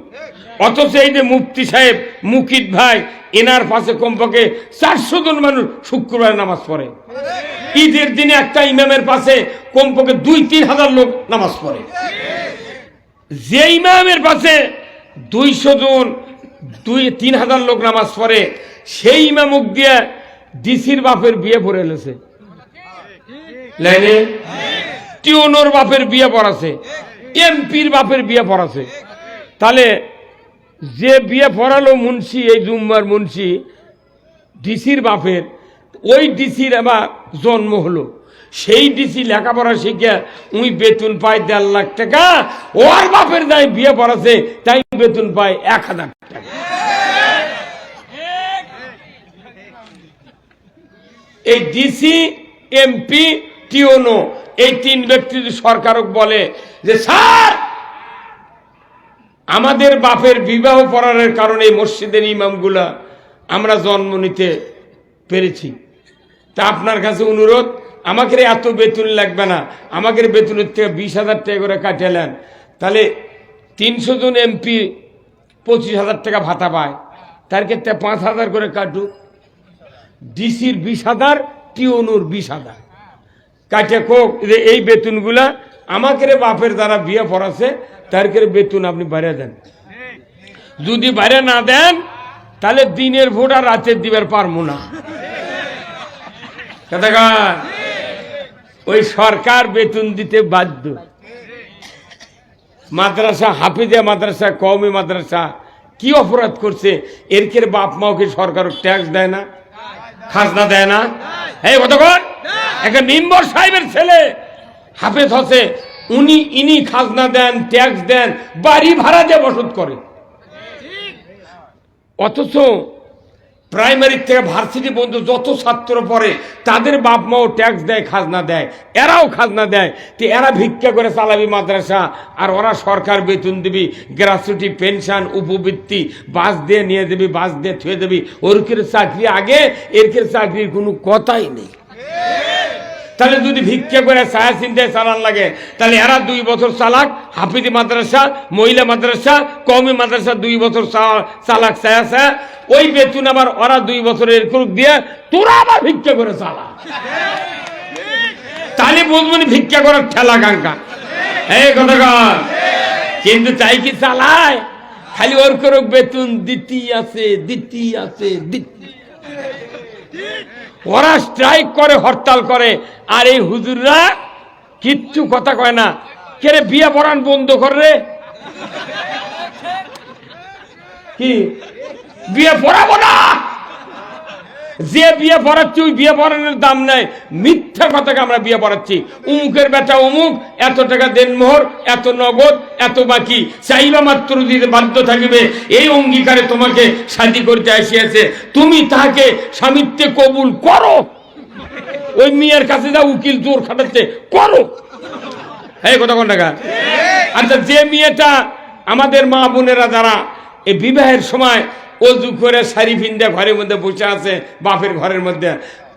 অথচ এই যে মুফতি সাহেব, মুকিত ভাই, এনার পাশে কমপক্ষে 400 জন মানুষ শুক্রবার নামাজ পড়ে। ঈদের দিনে একটা ইমামের পাশে কমপক্ষে 2-3 হাজার লোক নামাজ পড়ে। যে ইমামের পাশে 200 জন 2-3 হাজার লোক নামাজ পড়ে, সেই ইমামক দিয়ে ডিসির বাপের বিয়ে পড়ে এলেছে, লাইনে টিওনোর বাপের বিয়ে পড়াছে, এমপির বাপের বিয়ে পড়াছে। তাহলে যে বিয়ে পড়ালো মুন্সি, এই জুম্মার মুন্সি ডিসির বাপের, ওই ডিসির আবার জন্ম হলো। সেই ডিসি লেখাপড়া শিখে উই বেতন পায় 1.5 লাখ টাকা, ওর বাপের দায় বিয়ে পড়াছে, তাই বেতন পায় 1000 টাকা। এই ডিসি, এমপি, টিওনো, এই 3 ব্যক্তি সরকারক বলে যে স্যার আমাদের বাপের বিবাহ পড়ানোর কারণে মসজিদের ইমামগুলা আমরা জন্ম নিতে পেরেছি, তা আপনার কাছে অনুরোধ, আমাকে এত বেতন লাগবে না, আমাকে বেতনের থেকে 20,000 টাকা করে কাটালেন, তাহলে 300 জন এমপি 25,000 টাকা ভাতা পায়, তার ক্ষেত্রে 5,000 করে কাটুক। ডিসির 20,000, টিওনুর 20,000 কাটে কোক, যে এই বেতনগুলা আমাকে বাপের দ্বারা বিয়ে পড়াছে, তার বেতন আপনি বাড়িয়ে দেন। যদি বাইরে না দেন তাহলে দিনের ভোট আর রাতের দিবার পারবো না। ওই সরকার বেতন দিতে বাধ্য। মাদ্রাসা, হাফিজা মাদ্রাসা, কওমি মাদ্রাসা কি অপরাধ করছে? এর বাপ মাওকে সরকার ট্যাক্স দেয় না, খাজনা দেয় না? এই কতক্ষণ একটা মেম্বার সাহেবের ছেলে হাফেজ হচ্ছে, ইনি খাজনা দেন, ট্যাক্স দেন, বাড়ি ভাড়া দিয়ে বসত করে। অথচ প্রাইমারি থেকে ভার্সিটি পর্যন্ত যত ছাত্র পড়ে তাদের বাপ মাও ট্যাক্স দেয়, খাজনা দেয়, এরাও খাজনা দেয়। তো এরা ভিক্ষা করে চালাবি মাদ্রাসা, আর ওরা সরকার বেতন দিবি, গ্র্যাচুইটি, পেনশন, উপবৃত্তি, বাস দিয়ে নিয়ে দেবি, বাস দিয়ে থুয়ে দেবি। ওরকের চাকরি আগে, এরকের চাকরির কোনো কথাই নেই। তাহলে যদি ভিক্ষা করে ছায়া চিন্তায় চালান লাগে, তাহলে এরা 2 বছর চালাক, হাফিজি মাদ্রাসা, মহিলা মাদ্রাসা, কওমি মাদ্রাসা 2 বছর চালাক ছায়া ছায়া, ওই বেতন আবার ওরা 2 বছরের এরকম দিয়ে তোরা আবার ভিক্ষা করে চালা। তাহলে বুঝবনি ভিক্ষা করার ঠেলা কাঙ্কা। এই কথা। কিন্তু তাই কি চালায়? খালি ওর করে বেতন দিতি আছে, দিতি আছে, দিতি। ওরা স্ট্রাইক করে, হরতাল করে, আর এই হুজুররা কিচ্ছু কথা কয় না। কেরে বিয়ে পড়ান বন্ধ করে, কি বিয়ে পড়াবো না? যে বিয়ে পড়াচ্ছি ওই বিয়ে পড়ানোর দাম নাই, মিথ্যা কথাকে আমরা বিয়ে পড়াচ্ছি। উমুকের বেটা অমুক, এত টাকা দেন মোহর, এত নগদ, এত বাকি, চাইবা মাত্র দিতে বাধ্য থাকিবে। এই অঙ্গীকারে তোমাকে শাদী করতে আসিয়াছে, তুমি তাকে স্বামিত্বে কবুল করো। ওই মেয়ের কাছে যা উকিল জোর খাটাচ্ছে, করো। এই কথা কোন টাকা? আচ্ছা, যে মেয়েটা আমাদের মা বোনেরা যারা এই বিবাহের সময় অজু করে শাড়ি পিন্দা ঘরের মধ্যে বসে আছে বাপের ঘরের মধ্যে,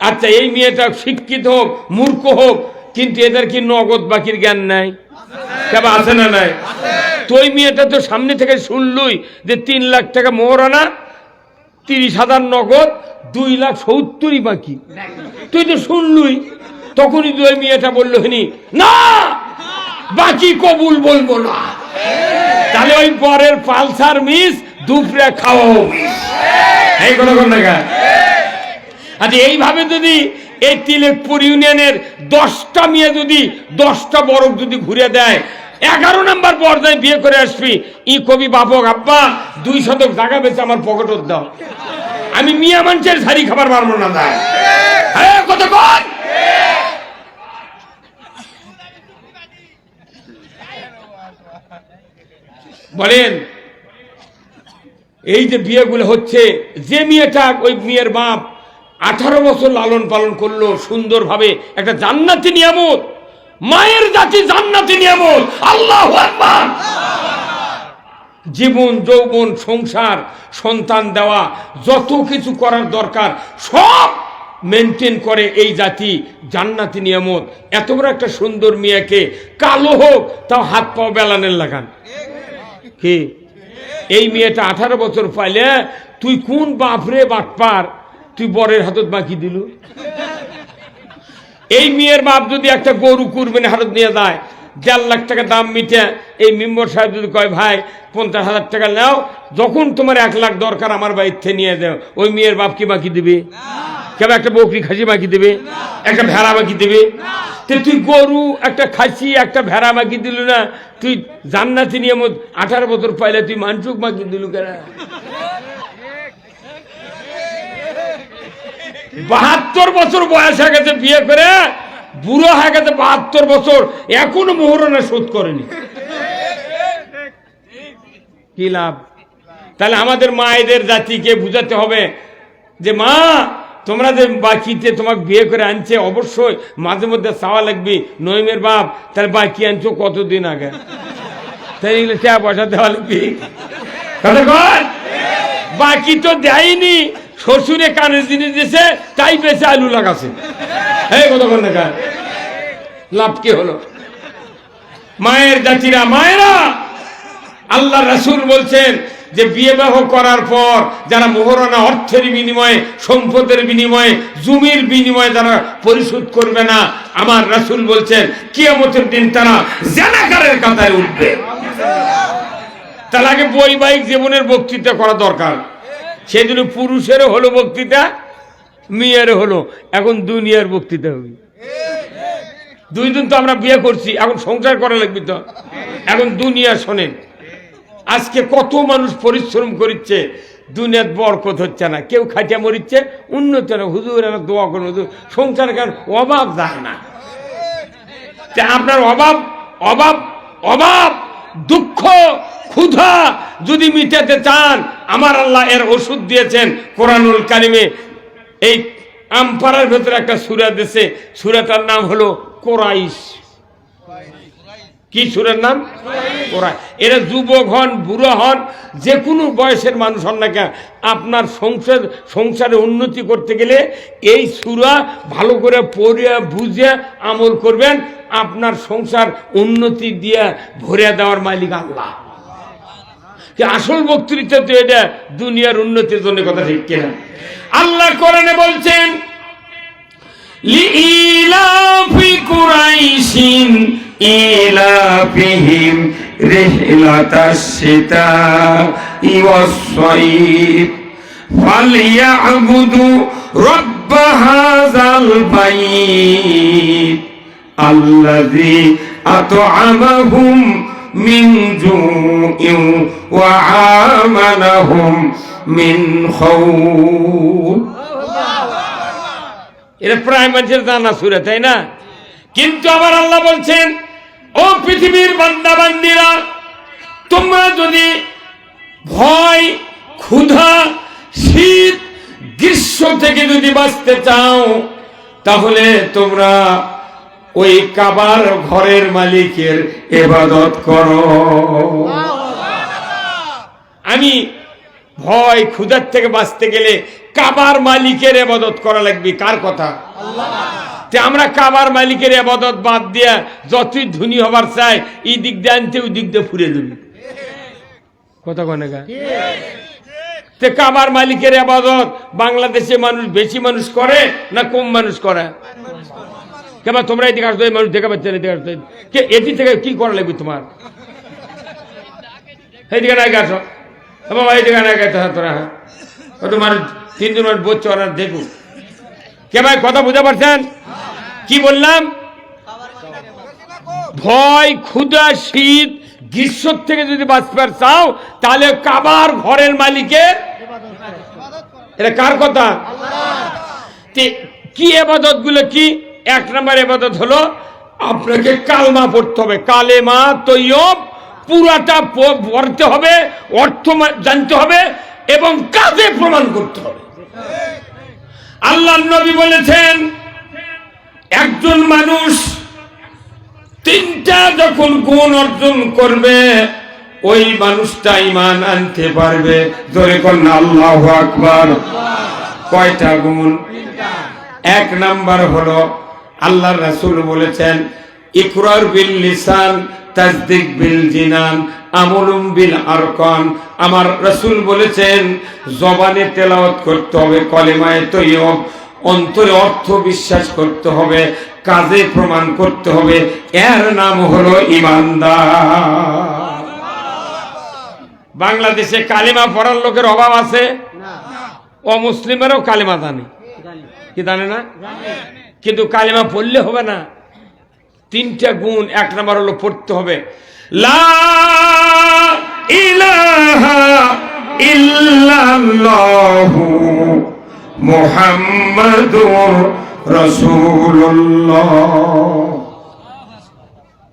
আচ্ছা এই মেয়েটা শিক্ষিত হোক, মূর্খ হোক, কিন্তু এদের কি নগদ বাকির জ্ঞান নাই? কেবা আছে না নাই? তো ওই মেয়েটা তো সামনে থেকে শুনলুই যে 3 লাখ টাকা মোহরানা, 30,000 নগদ, 2,70,000 বাকি। তুই তো শুনলুই, তখনই তো ওই মেয়েটা বললো হনি না, বাকি কবুল বলবো না। তাহলে ওই পরের পালসার মিস, দুপুরে খাওয়াও। এই কথা কোন টাকা? আচ্ছা, এইভাবে যদি এই তিলেকপুর ইউনিয়নের 10টা মেয়ে যদি 10টা বরফ যদি ঘুরে দেয়, 11 নম্বর পর্যায়ে বিয়ে করে আসবি, ই কবি বাপক আব্বা 2 শতক জায়গা বেচে আমার পকেটত দাও, আমি মিয়া মানুষের শাড়ি খাবার পারবো না। তাই হ্যাঁ কত কর বলেন। এই যে বিয়েগুলো হচ্ছে, যে মেয়েটা ওই মেয়ের বাপ 18 বছর লালন পালন করলো সুন্দরভাবে, একটা জান্নাতি নিয়ামত, মায়ের জাতি জান্নাতি নিয়ামত, আল্লাহু আকবার। জীবন যৌবন সংসার সন্তান দেওয়া যত কিছু করার দরকার সব মেনটেন করে এই জাতি, জান্নাতি নিয়ামত। এত বড় একটা সুন্দর মেয়েকে কালো হোক তাও হাত পাও বেলানের লাগান কি, এই মেয়েটা 18 বছর পাইলে তুই কোন বাপরে বাটপার, তুই বরের হাতত বাকি দিল। এই মেয়ের বাপ যদি একটা গরু কুরবানি হাতত নিয়ে যায়, 1.5 লাখ টাকা দাম মিটে, এই মেম্বার সাহেব যদি কয় ভাই 50,000 টাকা নাও, যখন তোমার 1 লাখ দরকার আমার বাড়িতে নিয়ে যাও, ওই মেয়ের বাপ কি বাকি দিবে? কেন একটা বকরি খাসি বাকি দেবে, একটা ভেড়া বাকি দেবে? তুই গরু একটা খাসি একটা ভেড়া বাকি দিল না, তুই জান্নাতি নিয়ামত 18 বছর পাইলে তুই মানসুক বাকি দিল কেন? 72 বছর বয়স হয়ে গেছে, বিয়ে করে বুড়ো হয়ে গেছে 72 বছর, এখনো মোহরনা শোধ করেনি, কি লাভ? তাহলে আমাদের মায়েদের জাতিকে বুঝাতে হবে যে মা তোমরা যে বাকিতে তোমাকে বিয়ে করে আনছে, অবশ্যই মাঝে মধ্যে চাওয়া লাগবে। নইমের বাপ তাহলে বাকি আনছো কতদিন আগে, তাই এগুলো টাকা পয়সা দেওয়া লাগবে। বাকি তো দেয়নি, শ্বশুরে কানের জিনিস দিয়েছে তাই বেঁচে আলু লাগাছে, এই কতক্ষণ দেখা লাভ কি হলো? মায়ের জাতিরা, মায়েরা, আল্লাহ রাসূল বলছেন যে বিয়ে বিবাহ করার পর যারা মোহরানা অর্থের বিনিময়ে, সম্পদের বিনিময়ে, জমির বিনিময়ে যারা পরিশোধ করবে না, আমার রাসূল বলছেন কিয়ামতের দিন তারা জানাকারের কাতারে উঠবে। তার আগে বৈবাহিক জীবনের বক্তৃতা করা দরকার, সেই জন্য পুরুষেরও হলো বক্তৃতা, মেয়েরও হলো, এখন দুনিয়ার বক্তৃতা হবে। 2 দিন তো আমরা বিয়ে করছি, এখন সংসার করা লাগবে তো, এখন দুনিয়া শোনেন। আজকে কত মানুষ পরিশ্রম করছে, দুনিয়ার বরকত হচ্ছে না, কেউ খাইতে মরিচ্ছে, উন্নত না। হুজুর আমার দোয়া করুন, হুজুর সংসার কারণ অভাব যায় না। আপনার অভাব অভাব অভাব দুঃখ ক্ষুধা যদি মিটাতে চান, আমার আল্লাহ এর ওষুধ দিয়েছেন কোরআনুল কারিমে। এই আমপাড়ার ভেতরে একটা সূরা দিয়েছে, সূরাটার নাম হলো কোরাইশ। কি সূরার নাম? কোরাইশ। এরা যুবক হন, বুড়ো হন, যে কোনো বয়সের মানুষ হন না কেন, আপনার সংসারে উন্নতি করতে গেলে এই সূরা ভালো করে পড়ে বুঝে আমল করবেন, আপনার সংসার উন্নতি দিয়ে ভরে দেওয়ার মালিক আল্লাহ। আসল বক্তৃতা তো এটা দুনিয়ার উন্নতির জন্য, কথা ঠিক কিনা? আল্লাহ কোরআনে বলছেন লিইলাফি কুরাইশিন ইলাফিহিম রিহলাতাশ শিতাই ওয়াস-সাইফ ফালইয়াবুদু রাব্ব হাযাল বাইত আল্লাযী আত'আমাহুম মিন জু'ইন ওয়া আমানাহুম মিন খাউফ। এটা প্রায় মানুষের জানা সূরা, তাই না? কিন্তু আবার আল্লাহ বলছেন, ও পৃথিবীর বান্দা বান্দীরা, তোমরা যদি ভয়, ক্ষুধা, শীত, গ্রীষ্ম থেকে যদি বাঁচতে চাও, তাহলে তোমরা ওই কাবার ঘরের মালিকের ইবাদত করো। আমি ভয় ক্ষুধার থেকে বাঁচতে গেলে কাবার মালিকের ইবাদত করা লাগবে। কার কথা? আল্লাহ। আমরা কাবার মালিকের ইবাদত বাদ দিয়া যতই ধনী হবার চাই, এই দিক দিয়ে আনতে ওই দিক দিয়ে ফুরে যাবি। কথা কনে গা? তে কাবার মালিকের ইবাদত বাংলাদেশে মানুষ বেশি মানুষ করে না কম মানুষ করে? কেবা তোমরা এদিকে আসতো, মানুষ দেখা পাচ্ছে না, এদিকে আসতো, কে এটি থেকে কি করা লাগবে তোমার? এইদিকে নাই গাছ বাবা, এইদিকে নাই গাছ তোরা, হ্যাঁ তোমার 3 দিন মানুষ বলছে ওরা দেখুন। কে ভাই কথা বুঝতে পারছেন কি বললাম? ভয়, ক্ষুধা, শীত, গ্রীষ্ম থেকে যদি বাঁচবার চাও তাহলে কাবার ঘরের মালিকের, এটা কার কথা? কি ইবাদত গুলো কি? এক নম্বর ইবাদত হলো আপনাকে কালমা পড়তে হবে, কালেমা তৈয়ব পুরাটা পড়তে হবে, অর্থ জানতে হবে এবং কাজে প্রমাণ করতে হবে। আল্লাহর নবী বলেছেন একজন মানুষ তিনটা যখন গুণ অর্জন করবে ওই মানুষটা ঈমান আনতে পারবে। জোরে কোন আল্লাহু আকবার। কয়টা গুণ? এক নাম্বার হলো আল্লাহর রাসূল বলেছেন ইকরার বিল লিসান তাসদিক বিল জিনান আমলুম বিল আরকান। আমার রাসূল বলেছেন জবানে তেলাওয়াত করতে হবে কলেমায়ে তৈয়ব, অন্তরে অর্থ বিশ্বাস করতে হবে, কাজে প্রমাণ করতে হবে, এর নাম হলো ঈমানদার। বাংলাদেশে কালেমা পড়ার লোকের অভাব আছে? অমুসলিমেরও কালেমা জানে, কি জানে না? কিন্তু কালেমা পড়লে হবে না, তিনটা গুণ। এক নাম্বার হলো পড়তে হবে লা ইলাহা ইল্লাল্লাহু মুহাম্মাদুর রাসূলুল্লাহ।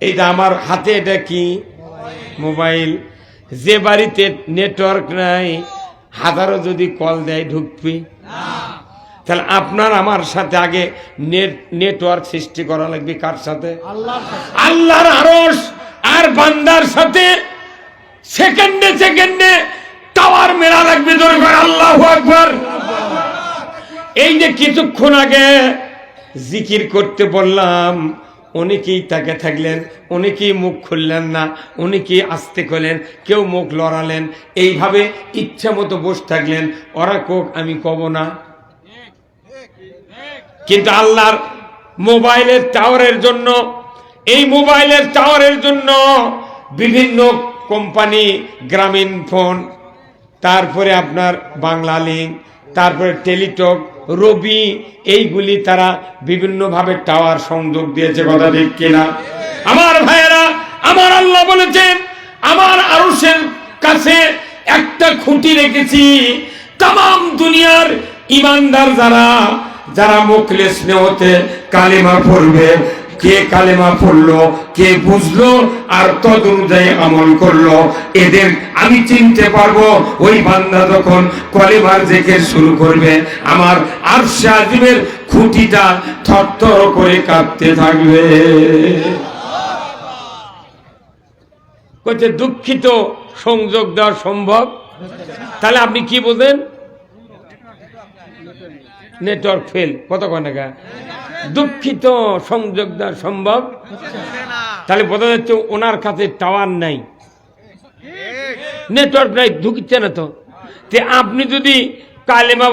এইটা আমার হাতে, এটা কি? মোবাইল। যে বাড়িতে নেটওয়ার্ক নাই হাজারো যদি কল দেয় ঢুকবি? তাহলে আপনার আমার সাথে আগে নেটওয়ার্ক সৃষ্টি করা লাগবে। কার সাথে? আল্লাহর আরশ আর বান্দার সাথে সেকেন্ডে সেকেন্ডে টাওয়ার মেলা লাগবে। জোরে করে আল্লাহু আকবার। এই যে কিছুক্ষণ আগে জিকির করতে বললাম, অনেকেই তাকে থাকলেন, অনেকেই মুখ খুললেন না, অনেকেই আস্তে করলেন, কেউ মুখ লড়ালেন, এইভাবে ইচ্ছা মতো বসে থাকলেন। ওরা কোক, আমি কব না। কিন্তু আল্লাহর মোবাইলের টাওয়ারের জন্য, এই মোবাইলের টাওয়ারের জন্য বিভিন্ন কোম্পানি, গ্রামীণ ফোন, তারপরে আপনার বাংলা লিঙ্ক, তারপরে টেলিটক, রবি, এইগুলি তারা বিভিন্নভাবে টাওয়ার সংযোগ দিয়েছে। কথা ঠিক কিনা? আমার ভাইয়েরা, আমার আল্লাহ বলেছেন আমার আরশের কাছে একটা খুঁটি রেখেছি। তাম দুনিয়ার ইমানদার যারা যারা মুখলেস নেওয়াতে কালেমা পড়বে, কে কালেমা পড়লো, কে বুঝলো আর তদ অনুযায়ী আমল করলো, এদের আমি চিনতে পারবো। ওই বান্দা যখন কলেমার জিকির শুরু করবে আমার আরশে আজিমের খুঁটিটা থরথর করে কাঁপতে থাকবে। কইতে দুঃখিত সংযোগ দেওয়া সম্ভব? তাহলে আপনি কি বোঝেন? Network fail. কত কয়টা দুঃখিত সংযোগ দেওয়া সম্ভব? তাহলে বোঝা যাচ্ছে ওনার কাছে টাওয়ার নাই, নেটওয়ার্ক নাই, ঢুকছে না। তো আপনি যদি কালেমা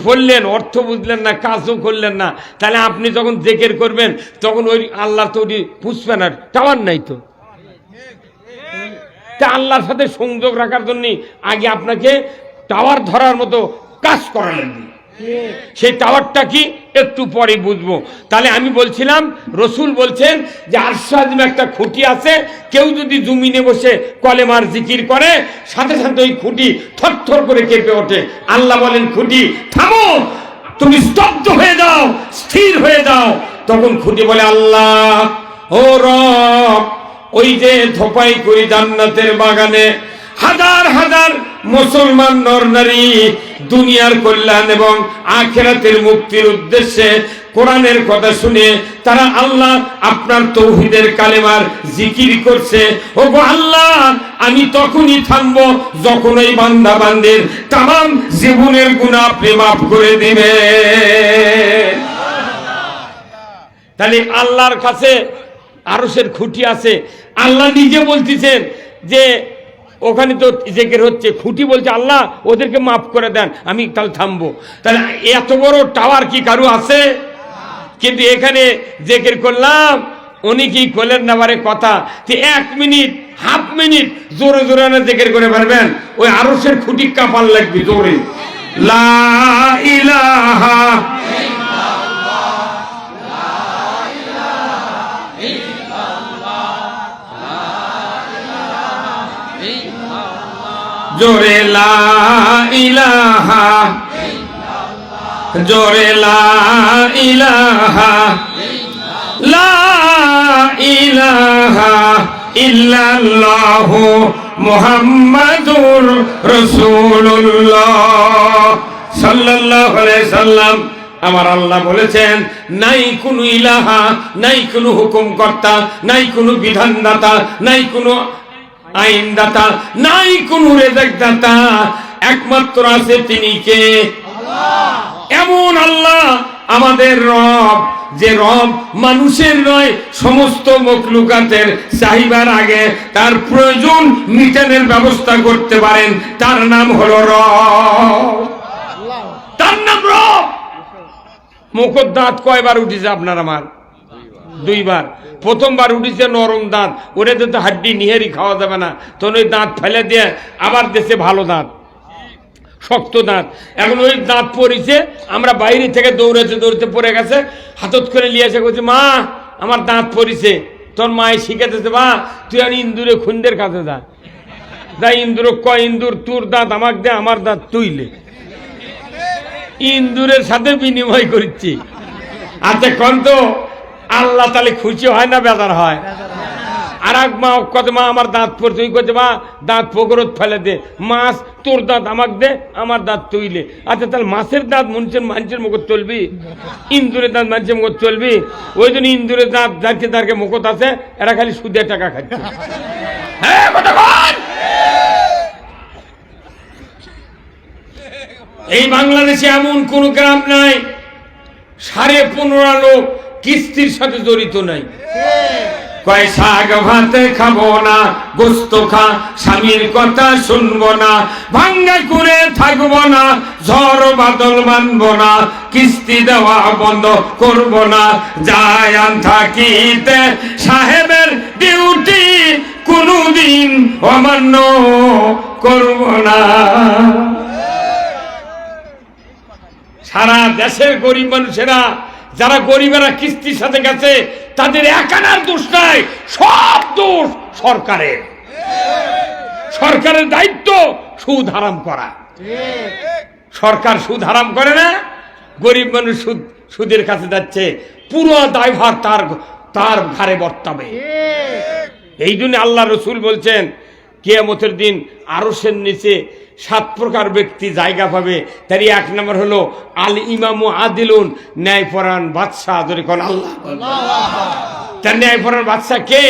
পড়লেন, অর্থ বুঝলেন না, কাজও করলেন না, তাহলে আপনি যখন জিকির করবেন তখন ওই আল্লাহ তো ওই বুঝবে না, টাওয়ার নাই। তো আল্লাহর সাথে সংযোগ রাখার জন্য আগে আপনাকে টাওয়ার ধরার মতো কাজ করা লাগবে। সেই টাওয়ারটা কি একটু পরে বুঝবো। তাহলে আমি বলছিলাম রসুল বলছেন যে আরশে আজিমে একটা খুঁটি আছে, কেউ যদি জমিনে বসে কলেমার জিকির করে সাথে সাথে ওই খুঁটি থরথর করে কেঁপে ওঠে। আল্লাহ বলেন খুঁটি থামো, তুমি স্তব্ধ হয়ে যাও, স্থির হয়ে যাও। তখন খুঁটি বলে আল্লাহ ও রব, ওই যে ধোপাই করি জান্নাতের বাগানে হাজার হাজার মুসলমান নর নারী দুনিয়ার কল্যাণ এবং আখিরাতের মুক্তির উদ্দেশ্যে কোরআনের কথা শুনে তারা আল্লাহ আপনার তৌহিদের কালেমার জিকির করছে। ওগো আল্লাহ, আমি তখনই থামবো যখন ওই বান্দা বান্দের তামাম জীবনের গুনাহ আপনি মাফ করে দিবেন। তাহলে আল্লাহর কাছে আরশের খুঁটি আছে। আল্লাহ নিজে বলতেছেন যে ওখানে তো জিকির হচ্ছে, খুঁটি বলছে আল্লাহ ওদেরকে মাফ করে দেন, আমি তাহলে থামবো। তাহলে এত বড় টাওয়ার কি কারো আছে? কিন্তু এখানে জিকির করলাম, অনেকেই করলেন না বারে কথা। 1 মিনিট, হাফ মিনিট জোরে জোরে না জিকির করে পারবেন, ওই আরশের খুঁটি কাঁপান লাগবে জোরে। লা ইলাহা ইল্লাল্লাহ, লা ইলাহা ইল্লাল্লাহ। জোরে লা ইলাহা, জোরে লা ইলাহা, লা ইলাহা ইল্লাল্লাহু মুহাম্মাদুর রাসূলুল্লাহ সাল্লাল্লাহু আলাইহি সাল্লাম। আমার আল্লাহ বলেছেন, নাই কোনো ইলাহা, নাই কোনো হুকুমকর্তা, নাই কোনো বিধানদাতা, নাই কোনো আইনদাতা, নাই কোনো রেজেকদাতা, একমাত্র আছে তিনি কে? আল্লাহ। এমন আল্লাহ আমাদের রব, যে রব মানুষের নয়, সমস্ত মখলুকাতের চাহিদার আগে তার প্রয়োজন মিটানোর ব্যবস্থা করতে পারেন, তার নাম হলো রব, তার নাম রব। মুখের দাঁত কয়বার উঠেছে আপনার আমার? দুইবার। প্রথমবার উঠেছে নরম দাঁত, ওরে তো হাড্ডি নিহেরি খাওয়া যাবে না, তখন ওই দাঁত ফেলে দিয়ে আবার দেশে ভালো দাঁত, শক্ত দাঁত। এখন ওই দাঁত পড়েছে, আমরা বাইরে থেকে দৌড়াতে দৌড়তে পড়ে গেছে, হাতত করে নিয়ে এসে বলছে, মা আমার দাঁত পড়েছে। তোর মায়ে শিখাতেছে, মা তুই আর ইন্দুরে খুন্দের কাছে যা, যাই ইন্দুর কয়, ইন্দুর তোর দাঁত আমাকে দে, আমার দাঁত তুইলে। ইন্দুরের সাথে বিনিময় করছি। আচ্ছা কোন তো আল্লাহ তাহলে খুশি হয় না বেজার হয়? আর এক মা কত, মা আমার দাঁত পড়ছে, ওই করছে, মা দাঁত পকরত ফেলে দে, মাছ তোর দাঁত আমাকে দে, আমার দাঁত তুইলে। আচ্ছা তাহলে মাছের দাঁত মানুষের মুখত চলবি, ইন্দুরের দাঁত মানুষের মুখত চলবি? ওই জন্য ইন্দুরের দাঁত যাকে তারকে মুখত আছে, এরা খালি সুদের টাকা খাচ্ছে। হ্যাঁ কথা বল। এই বাংলাদেশে এমন কোন গ্রাম নাই 15.5 লোক কিস্তির সাথে জড়িত নাই। কয় শাক ভাত খাবো না, গোস্ত খা, স্বামীর কথা শুনবো না, ভাঙ্গা করে থাকবো না, ঝড় বাদল মানবো না, কিস্তি দেওয়া বন্ধ করবো না, যায় আন থাকিতে সাহেবের ডিউটি কোনদিন অমান্য করবো না। সারা দেশের গরিব মানুষেরা, যারা গরিবেরা কিস্তির সাথে গেছে, তাদের একানার দোষ নাই, সব দোষ সরকারের। সরকারের দায়িত্ব সুদ হারাম করা। সরকার সুদ হারাম করে না, গরিব মানুষ সুদের কাছে যাচ্ছে, পুরো দায়ভার তার ঘাড়ে বর্তাবে। এই জন্য আল্লাহ রসুল বলছেন, কিয়ামতের দিন আরশের নিচে 7 প্রকার ব্যক্তি জায়গা পাবে। তারই 1 নম্বর হলো আল ইমামু আদিলুন, ন্যায়পরায়ণ বাদশাহ। ধরে কোন আল্লাহ। তার ন্যায়পরায়ণ বাদশাহ কে?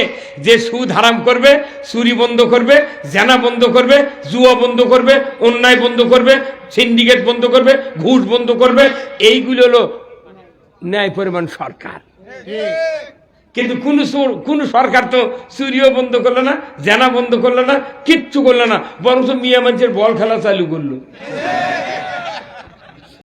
যে সুদ হারাম করবে, চুরি বন্ধ করবে, জেনা বন্ধ করবে, জুয়া বন্ধ করবে, অন্যায় বন্ধ করবে, সিন্ডিকেট বন্ধ করবে, ঘুষ বন্ধ করবে। এইগুলো হলো ন্যায়পরায়ণ সরকার। কিন্তু কোন সরকার তো চুরিও বন্ধ করলো না, জেনা বন্ধ করলো না, কিচ্ছু করলো না, বরং মিয়া মানুষের বল খেলা চালু করলো।